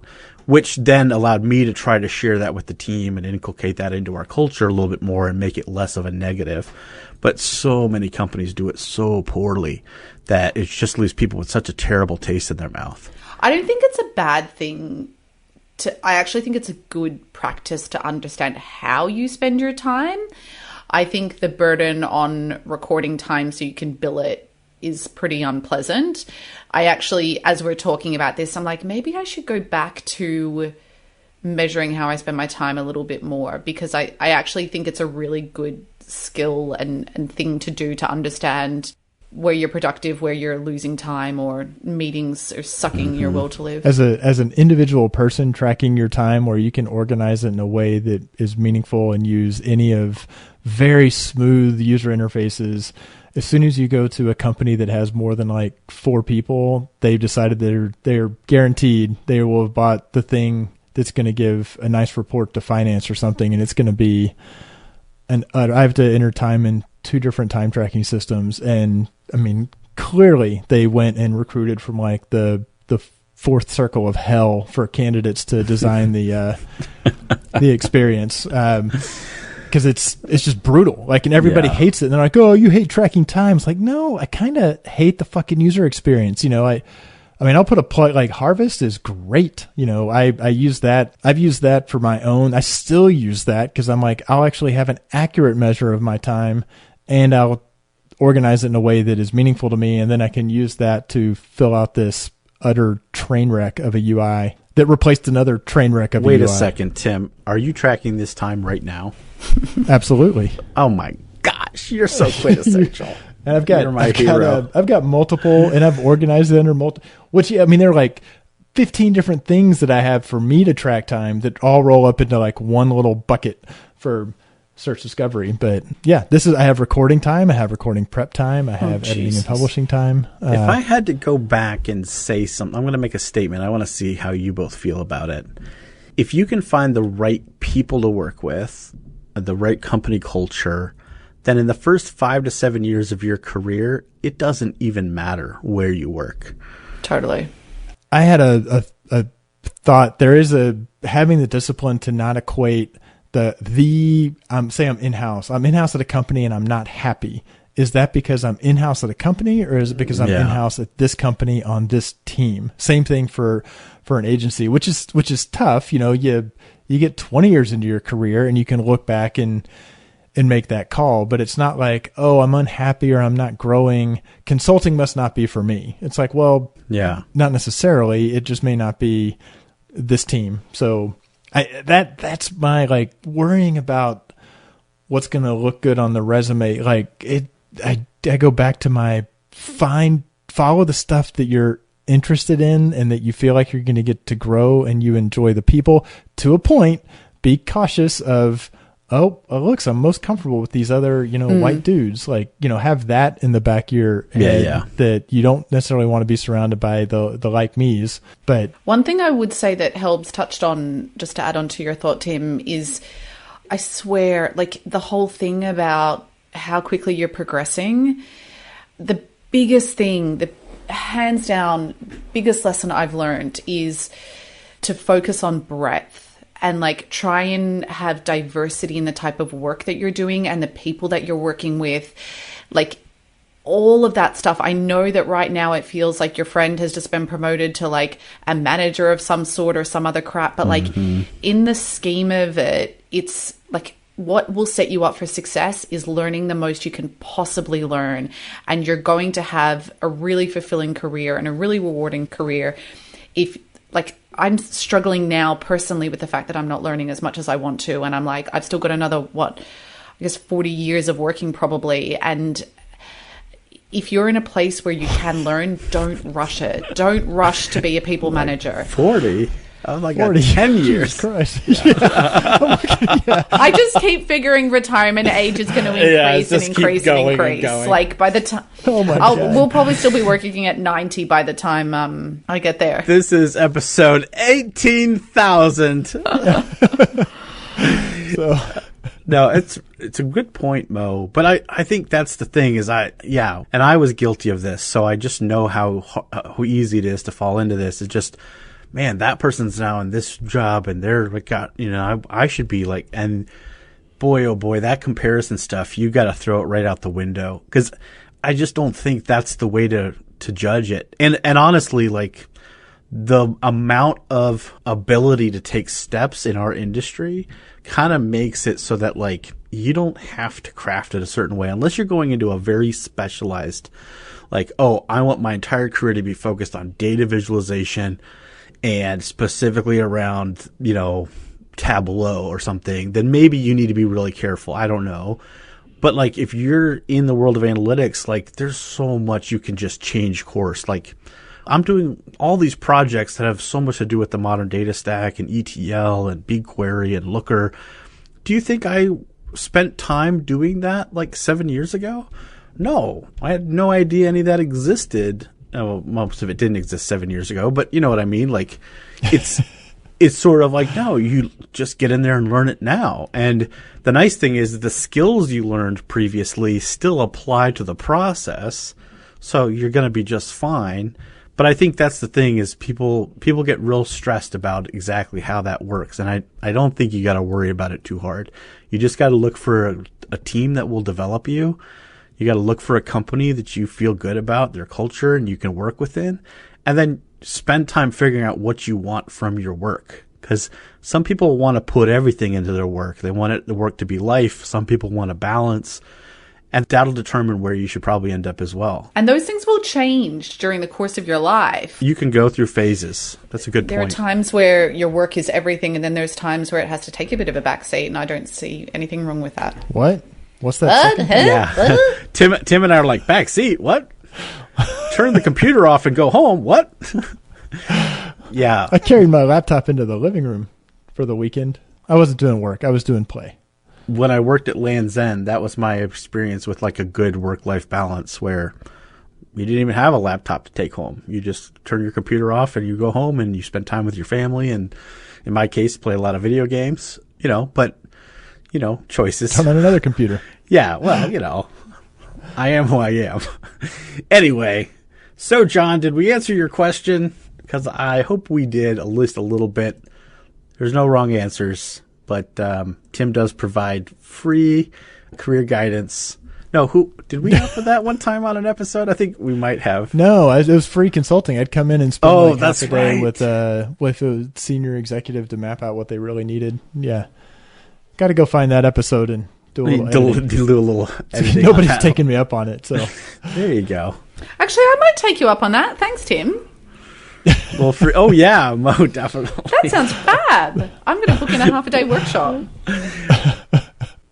which then allowed me to try to share that with the team and inculcate that into our culture a little bit more and make it less of a negative. But so many companies do it so poorly that it just leaves people with such a terrible taste in their mouth. I don't think it's a bad thing. I actually think it's a good practice to understand how you spend your time. I think the burden on recording time so you can bill it is pretty unpleasant. I actually, as we're talking about this, I'm like, maybe I should go back to measuring how I spend my time a little bit more, because I actually think it's a really good skill and thing to do to understand where you're productive, where you're losing time, or meetings are sucking your will to live. As an individual person, tracking your time where you can organize it in a way that is meaningful and use any of very smooth user interfaces. As soon as you go to a company that has more than like 4 people, they've decided they're guaranteed they will have bought the thing that's going to give a nice report to finance or something, and it's going to be I have to enter time in 2 different time tracking systems, and I mean, clearly they went and recruited from like the 4th circle of hell for candidates to design the experience. Because it's just brutal. Like, and everybody hates it. And they're like, "Oh, you hate tracking time." It's like, no, I kind of hate the fucking user experience. I mean, I'll put a plug, like Harvest is great. I use that. I've used that for my own. I still use that because I'm like, I'll actually have an accurate measure of my time, and I'll organize it in a way that is meaningful to me. And then I can use that to fill out this utter train wreck of a UI that replaced another train wreck of a UI. Wait a second, Tim. Are you tracking this time right now? Absolutely. Oh my gosh, you're so quintessential. And I've got multiple, and I've organized it under multiple. Which, I mean, there are like 15 different things that I have for me to track time that all roll up into like one little bucket for search discovery. But yeah, I have recording time, I have recording prep time, I have editing and publishing time. If I had to go back and say something, I'm going to make a statement. I want to see how you both feel about it. If you can find the right people to work with, the right company culture, then in the first 5 to 7 years of your career, it doesn't even matter where you work. Totally. I had a thought. There is having the discipline to not equate say I'm in-house. I'm in-house at a company and I'm not happy. Is that because I'm in-house at a company, or is it because I'm in-house at this company on this team? Same thing for an agency, which is tough. You get 20 years into your career and you can look back and make that call, but it's not like, oh, I'm unhappy or I'm not growing. Consulting must not be for me. It's like, well, not necessarily. It just may not be this team. So that's my like worrying about what's going to look good on the resume. Like I go back to my follow the stuff that you're interested in and that you feel like you're going to get to grow and you enjoy the people to a point. Be cautious of, oh, looks, I'm most comfortable with these other, white dudes. Like, have that in the back of your head that you don't necessarily want to be surrounded by the like me's. But one thing I would say that Helbs touched on, just to add on to your thought, Tim, is I swear, like the whole thing about how quickly you're progressing, the biggest thing, the hands down biggest lesson I've learned is to focus on breadth. And like try and have diversity in the type of work that you're doing and the people that you're working with, like all of that stuff. I know that right now it feels like your friend has just been promoted to like a manager of some sort or some other crap. But like in the scheme of it, it's like what will set you up for success is learning the most you can possibly learn. And you're going to have a really fulfilling career and a really rewarding career if like I'm struggling now personally with the fact that I'm not learning as much as I want to. And I'm like, I've still got another, 40 years of working probably. And if you're in a place where you can learn, don't rush it. Don't rush to be a people manager. 40? I was like 40 10 Jesus years. Christ. I just keep figuring retirement age is going to increase and just keep increase going and and increase. going. Like by the time, Oh my God. we'll probably still be working at 90 by the time I get there. This is episode 18,000. So, No, it's a good point, Mo. But I think that's the thing is and I was guilty of this, so I just know how easy it is to fall into this. It's just, man, that person's now in this job and they're like, I should be like, and boy, oh boy, that comparison stuff, you got to throw it right out the window because I just don't think that's the way to judge it. And honestly, like the amount of ability to take steps in our industry kind of makes it so that like you don't have to craft it a certain way unless you're going into a very specialized, like, oh, I want my entire career to be focused on data visualization and specifically around, Tableau or something, then maybe you need to be really careful. I don't know. But like if you're in the world of analytics, like there's so much you can just change course. Like I'm doing all these projects that have so much to do with the modern data stack and ETL and BigQuery and Looker. Do you think I spent time doing that like 7 years ago? No, I had no idea any of that existed. Oh, most of it didn't exist 7 years ago, but you know what I mean? Like it's sort of like, no, you just get in there and learn it now. And the nice thing is the skills you learned previously still apply to the process. So you're going to be just fine. But I think that's the thing is people get real stressed about exactly how that works. And I don't think you got to worry about it too hard. You just got to look for a team that will develop you. You got to look for a company that you feel good about, their culture, and you can work within. And then spend time figuring out what you want from your work. Because some people want to put everything into their work. They want the work to be life. Some people want a balance. And that'll determine where you should probably end up as well. And those things will change during the course of your life. You can go through phases. That's a good point. There are times where your work is everything, and then there's times where it has to take a bit of a backseat, and I don't see anything wrong with that. what? What's that? second? Yeah. Tim and I are like, backseat? What? Turn the computer off and go home? What? Yeah. I carried my laptop into the living room for the weekend. I wasn't doing work. I was doing play. When I worked at Land's End, that was my experience with like a good work-life balance where you didn't even have a laptop to take home. You just turn your computer off and you go home and you spend time with your family. And in my case, play a lot of video games, but, choices. Turn on another computer. Yeah, well, I am who I am. Anyway, so John, did we answer your question? Because I hope we did at least a little bit. There's no wrong answers. But Tim does provide free career guidance. No, who did we offer that one time on an episode? I think we might have. No, it was free consulting. I'd come in and spend that's half a day right. with a senior executive to map out what they really needed. Yeah, got to go find that episode and do a little editing. Do a little editing. Nobody's taking me up on it, so there you go. Actually, I might take you up on that. Thanks, Tim. Well, Mo, definitely. That sounds fab. I'm going to book in a half-a-day workshop.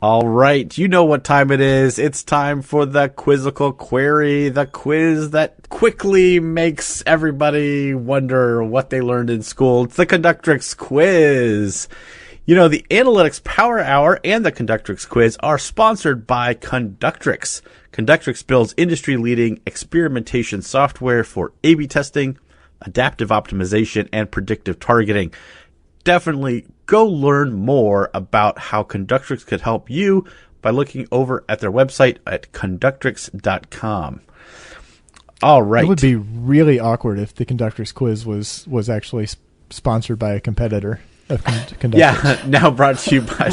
All right, you know what time it is. It's time for the Quizzical Query, the quiz that quickly makes everybody wonder what they learned in school. It's the Conductrix Quiz. The Analytics Power Hour and the Conductrix Quiz are sponsored by Conductrix. Conductrix builds industry-leading experimentation software for A/B testing, adaptive optimization, and predictive targeting. Definitely go learn more about how Conductrix could help you by looking over at their website at conductrix.com. All right. It would be really awkward if the Conductrix Quiz was actually sponsored by a competitor of Conductrix. Yeah, now brought to you by...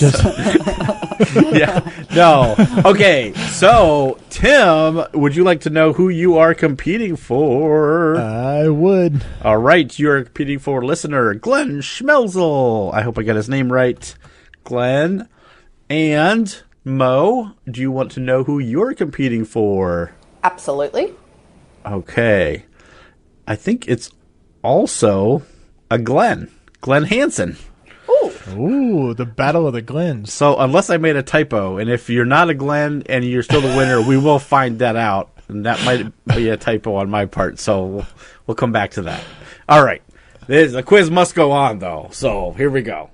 Yeah, no. Okay, so, Tim, would you like to know who you are competing for? I would. All right, you are competing for listener Glenn Schmelzel. I hope I got his name right. Glenn. And Mo, do you want to know who you're competing for? Absolutely. Okay. I think it's also a Glenn Hansen. Ooh, the Battle of the Glens. So unless I made a typo, and if you're not a Glenn and you're still the winner, we will find that out. And that might be a typo on my part, so we'll come back to that. All right. The quiz must go on, though. So here we go.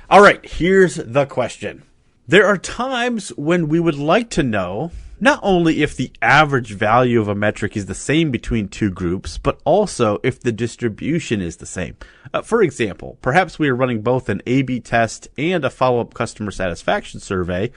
All right, here's the question. There are times when we would like to know not only if the average value of a metric is the same between two groups, but also if the distribution is the same. For example, perhaps we are running both an A/B test and a follow-up customer satisfaction survey,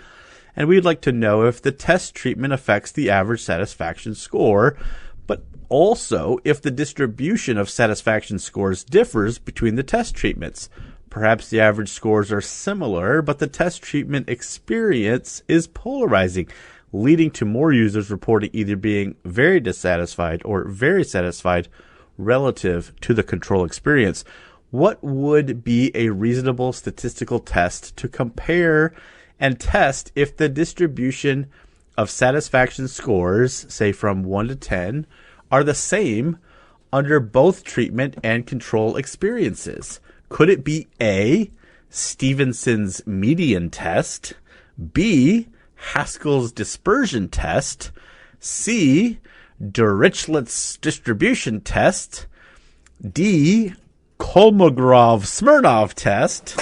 and we'd like to know if the test treatment affects the average satisfaction score, but also if the distribution of satisfaction scores differs between the test treatments. Perhaps the average scores are similar, but the test treatment experience is polarizing, leading to more users reporting either being very dissatisfied or very satisfied relative to the control experience. What would be a reasonable statistical test to compare and test if the distribution of satisfaction scores, say from 1 to 10, are the same under both treatment and control experiences? Could it be A, Stevenson's median test, B, Haskell's dispersion test, C, Dirichlet's distribution test, D, Kolmogorov-Smirnov test,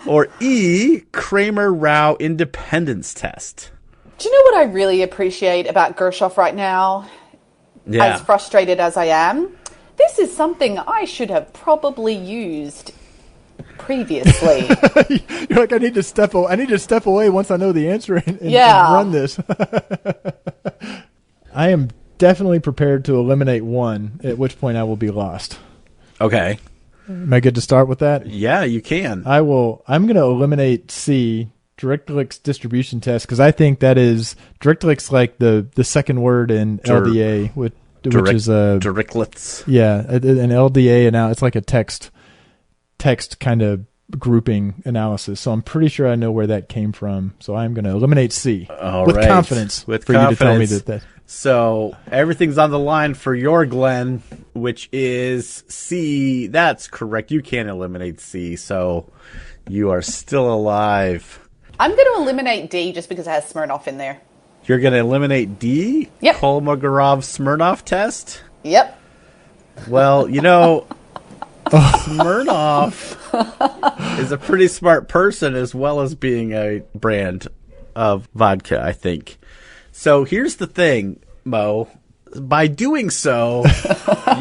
or E, Kramer-Rao independence test? Do you know what I really appreciate about Gershoff right now? Yeah. As frustrated as I am, this is something I should have probably used previously. You're like, I need to step away once I know the answer and run this. I am definitely prepared to eliminate one, at which point I will be lost. Okay. Am I good to start with that? Yeah, you can. I'm going to eliminate C, Dirichlet's distribution test, because I think that is Dirichlet's like the second word in LDA, which is a Dirichlet's. Yeah, an LDA, and now it's like a text kind of grouping analysis. So I'm pretty sure I know where that came from. So I'm going to eliminate C with confidence. You to tell me that. So everything's on the line for your Glenn, which is C. That's correct. You can't eliminate C, so you are still alive. I'm going to eliminate D just because it has Smirnoff in there. You're going to eliminate D? Yep. Kolmogorov-Smirnov test? Yep. Well, Smirnoff is a pretty smart person as well as being a brand of vodka, I think. So here's the thing, Mo. By doing so,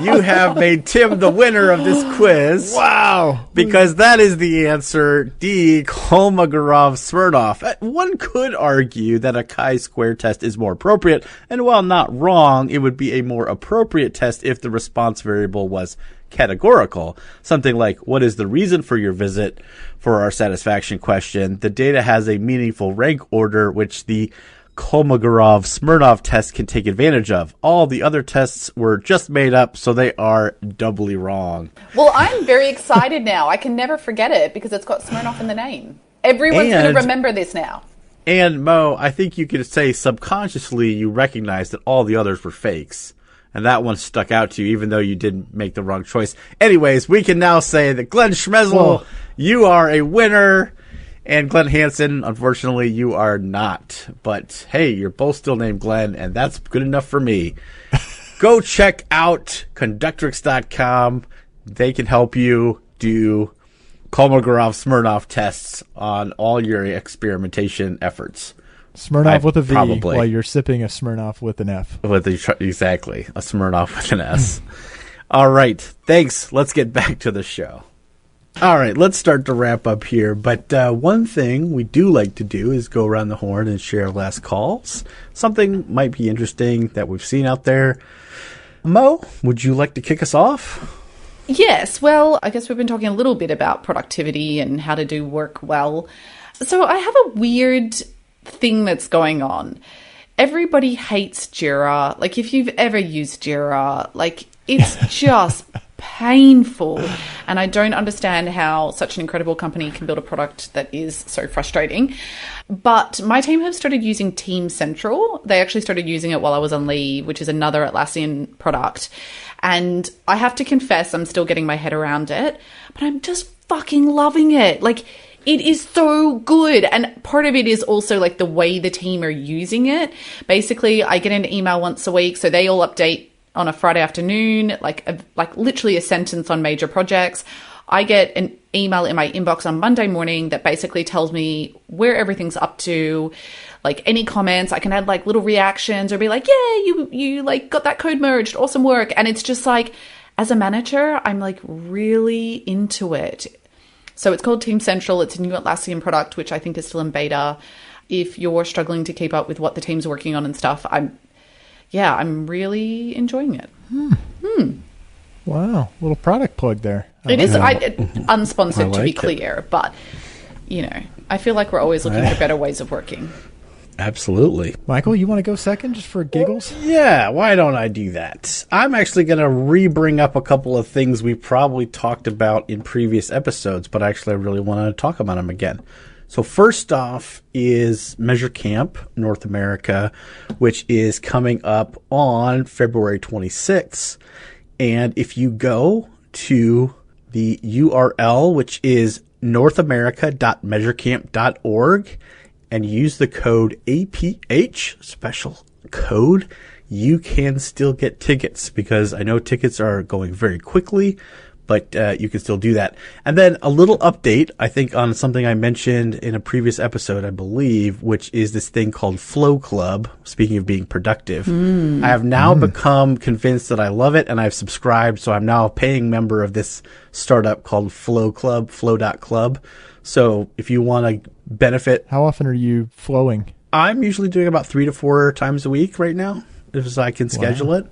you have made Tim the winner of this quiz. Wow. Because that is the answer, D, Kolmogorov-Smirnov. One could argue that a chi-square test is more appropriate, and while not wrong, it would be a more appropriate test if the response variable was categorical. Something like, what is the reason for your visit? For our satisfaction question, the data has a meaningful rank order, which the Kolmogorov-Smirnov test can take advantage of. All the other tests were just made up, so they are doubly wrong. Well, I'm very excited now. I can never forget it because it's got Smirnoff in the name. Everyone's going to remember this now. And Mo, I think you could say subconsciously you recognize that all the others were fakes. And that one stuck out to you, even though you didn't make the wrong choice. Anyways, we can now say that Glenn Schmezel, you are a winner. And Glenn Hansen, unfortunately, you are not. But, hey, you're both still named Glenn, and that's good enough for me. Go check out Conductrix.com. They can help you do Kolmogorov-Smirnov tests on all your experimentation efforts. Smirnoff with a V while you're sipping a Smirnoff with an F. Exactly. A Smirnoff with an S. All right. Thanks. Let's get back to the show. All right, let's start to wrap up here. But one thing we do like to do is go around the horn and share last calls. Something might be interesting that we've seen out there. Mo, would you like to kick us off? Yes, well, I guess we've been talking a little bit about productivity and how to do work well. So I have a weird thing that's going on. Everybody hates Jira. Like, if you've ever used Jira, like, it's just painful. And I don't understand how such an incredible company can build a product that is so frustrating. But my team have started using Team Central. They actually started using it while I was on leave, which is another Atlassian product. And I have to confess, I'm still getting my head around it, but I'm just fucking loving it. Like, it is so good. And part of it is also like the way the team are using it. Basically, I get an email once a week, so they all update on a Friday afternoon, like literally a sentence on major projects. I get an email in my inbox on Monday morning that basically tells me where everything's up to, like any comments. I can add like little reactions or be like, yeah, you like got that code merged. Awesome work. And it's just like, as a manager, I'm like really into it. So it's called Team Central. It's a new Atlassian product, which I think is still in beta. If you're struggling to keep up with what the team's working on and stuff, I'm really enjoying it. Wow. Little product plug there. It is unsponsored, to be clear, but I feel like we're always looking for better ways of working. Absolutely. Michael, you want to go second just for giggles? Yeah, why don't I do that? I'm actually going to re-bring up a couple of things we probably talked about in previous episodes, but actually I really want to talk about them again. So first off is Measure Camp North America, which is coming up on February 26th. And if you go to the URL, which is northamerica.measurecamp.org, and use the code APH, special code, you can still get tickets, because I know tickets are going very quickly, but you can still do that. And then a little update, I think, on something I mentioned in a previous episode, I believe, which is this thing called Flow Club. Speaking of being productive, I have now become convinced that I love it, and I've subscribed, so I'm now a paying member of this startup called Flow Club, flow.club. So if you want to benefit. How often are you flowing? I'm usually doing about 3 to 4 times a week right now, if I can schedule it.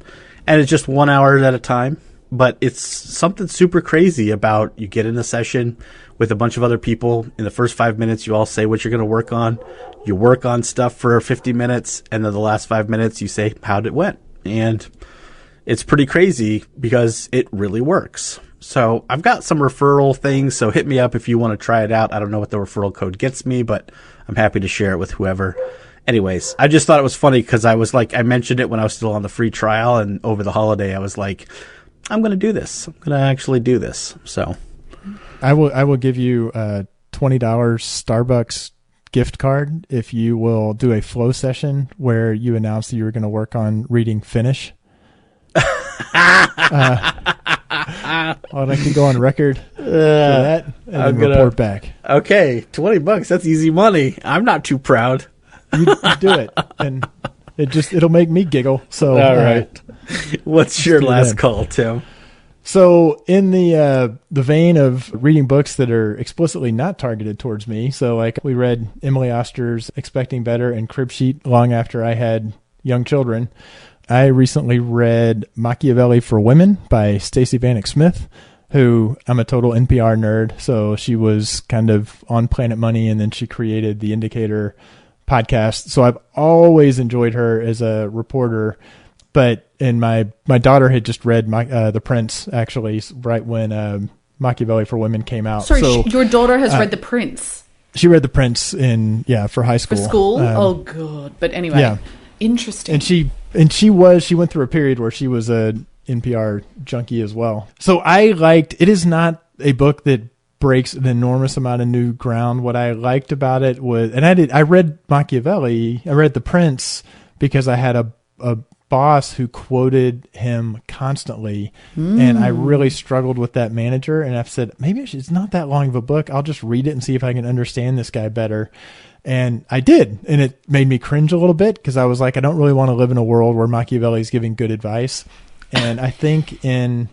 And it's just 1 hour at a time. But it's something super crazy about you get in a session with a bunch of other people. In the first 5 minutes, you all say what you're going to work on. You work on stuff for 50 minutes. And then the last 5 minutes, you say, how'd it went? And it's pretty crazy because it really works. So I've got some referral things, so hit me up if you want to try it out. I don't know what the referral code gets me, but I'm happy to share it with whoever. Anyways, I just thought it was funny because I was like, I mentioned it when I was still on the free trial, and over the holiday I was like, I'm going to do this. I'm going to actually do this. So I will give you a $20 Starbucks gift card if you will do a flow session where you announce that you were going to work on reading Finnish. I'd like to go on record for that and then report back. Okay, $20. That's easy money. I'm not too proud. You do it, and it'll make me giggle. So all right. What's your last call, Tim? So in the vein of reading books that are explicitly not targeted towards me, so like we read Emily Oster's Expecting Better and Crib Sheet long after I had young children. I recently read Machiavelli for Women by Stacey Vanek Smith, who I'm a total NPR nerd. So she was kind of on Planet Money, and then she created the Indicator podcast. So I've always enjoyed her as a reporter. But my daughter had just read The Prince, actually, right when Machiavelli for Women came out. Sorry, so, your daughter has read The Prince. She read The Prince for high school. For school? Oh, good. But anyway. Yeah. Interesting. And she went through a period where she was a NPR junkie as well. So it is not a book that breaks an enormous amount of new ground. What I liked about it was, and I read Machiavelli, I read The Prince because I had a boss who quoted him constantly, and I really struggled with that manager, and I've said, maybe it's not that long of a book. I'll just read it and see if I can understand this guy better. And I did, and it made me cringe a little bit because I was like, I don't really want to live in a world where Machiavelli is giving good advice. And I think in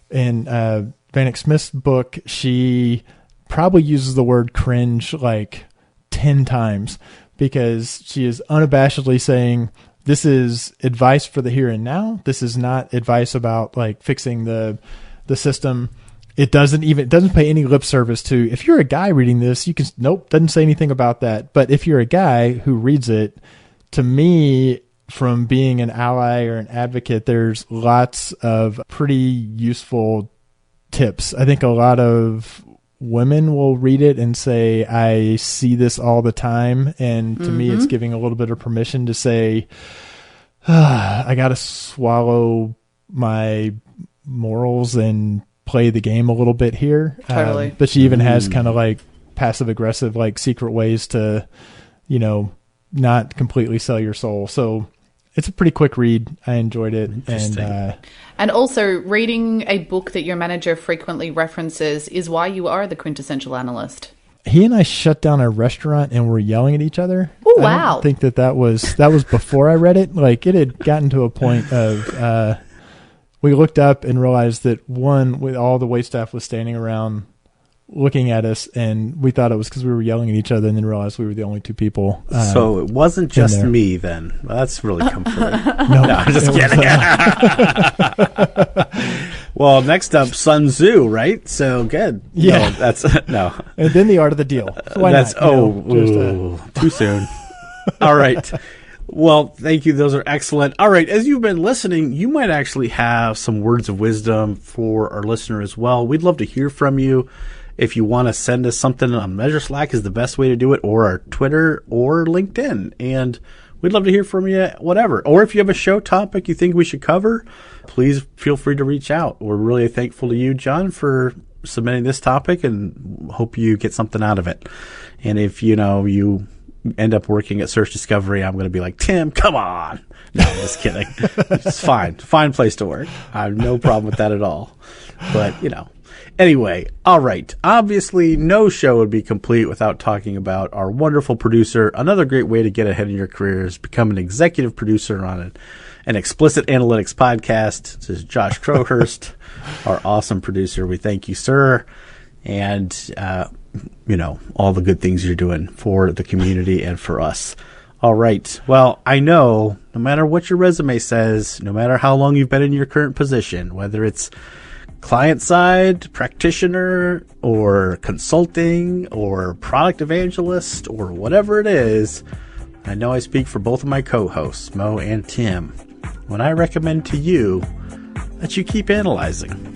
Vanek Smith's book, she probably uses the word cringe like 10 times because she is unabashedly saying, this is advice for the here and now. This is not advice about like fixing the system. It doesn't pay any lip service to, if you're a guy reading this, doesn't say anything about that. But if you're a guy who reads it, to me, from being an ally or an advocate, there's lots of pretty useful tips. I think a lot of women will read it and say, I see this all the time. And to me, it's giving a little bit of permission to say, I got to swallow my morals and play the game a little bit here. Totally. But she even has kind of like passive aggressive, like secret ways to, not completely sell your soul. So it's a pretty quick read. I enjoyed it. And also, reading a book that your manager frequently references is why you are the quintessential analyst. He and I shut down a restaurant and were yelling at each other. Oh, wow. I don't think that was before I read it. Like, it had gotten to a point of we looked up and realized that with all the waitstaff was standing around looking at us, and we thought it was because we were yelling at each other, and then realized we were the only two people. So it wasn't just me then. Well, that's really comforting. No, I'm just kidding. Well, next up, Sun Tzu, right? So good. Yeah. No, that's no. And then The Art of the Deal. Why that's not? Too soon. All right. Well, thank you. Those are excellent. All right. As you've been listening, you might actually have some words of wisdom for our listener as well. We'd love to hear from you. If you want to send us something on Measure Slack is the best way to do it, or our Twitter or LinkedIn. And we'd love to hear from you, whatever. Or if you have a show topic you think we should cover, please feel free to reach out. We're really thankful to you, John, for submitting this topic, and hope you get something out of it. And if, you end up working at Search Discovery, I'm going to be like, Tim, come on. No, I'm just kidding. It's fine. Fine place to work. I have no problem with that at all. But, Anyway, all right. Obviously, no show would be complete without talking about our wonderful producer. Another great way to get ahead in your career is become an executive producer on an explicit analytics podcast. This is Josh Crowhurst, our awesome producer. We thank you, sir. And, all the good things you're doing for the community and for us. All right. Well, I know no matter what your resume says, no matter how long you've been in your current position, whether it's client side, practitioner, or consulting, or product evangelist, or whatever it is, I know I speak for both of my co-hosts, Mo and Tim, when I recommend to you that you keep analyzing.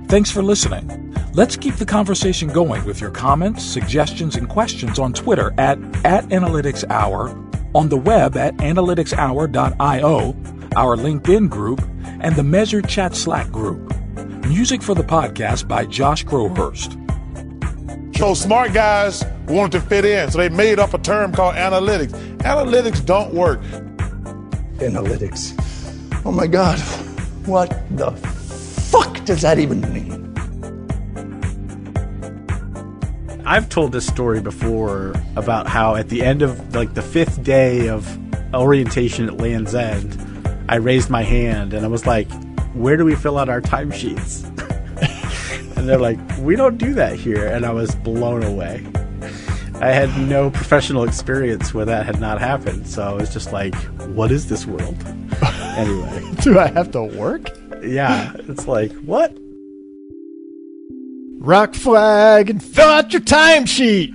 Thanks for listening. Let's keep the conversation going with your comments, suggestions, and questions on Twitter at AnalyticsHour, on the web at analyticshour.io, our LinkedIn group, and the Measure Chat Slack group. Music for the podcast by Josh Crowhurst. So smart guys wanted to fit in, so they made up a term called analytics. Analytics don't work. Analytics. Oh my God. What the fuck does that even mean? I've told this story before about how at the end of the 5th day of orientation at Land's End, I raised my hand and I was like, where do we fill out our timesheets? And they're like, we don't do that here. And I was blown away. I had no professional experience where that had not happened. So I was just like, what is this world? Anyway. Do I have to work? Yeah. It's like, what? Rock flag and fill out your timesheet.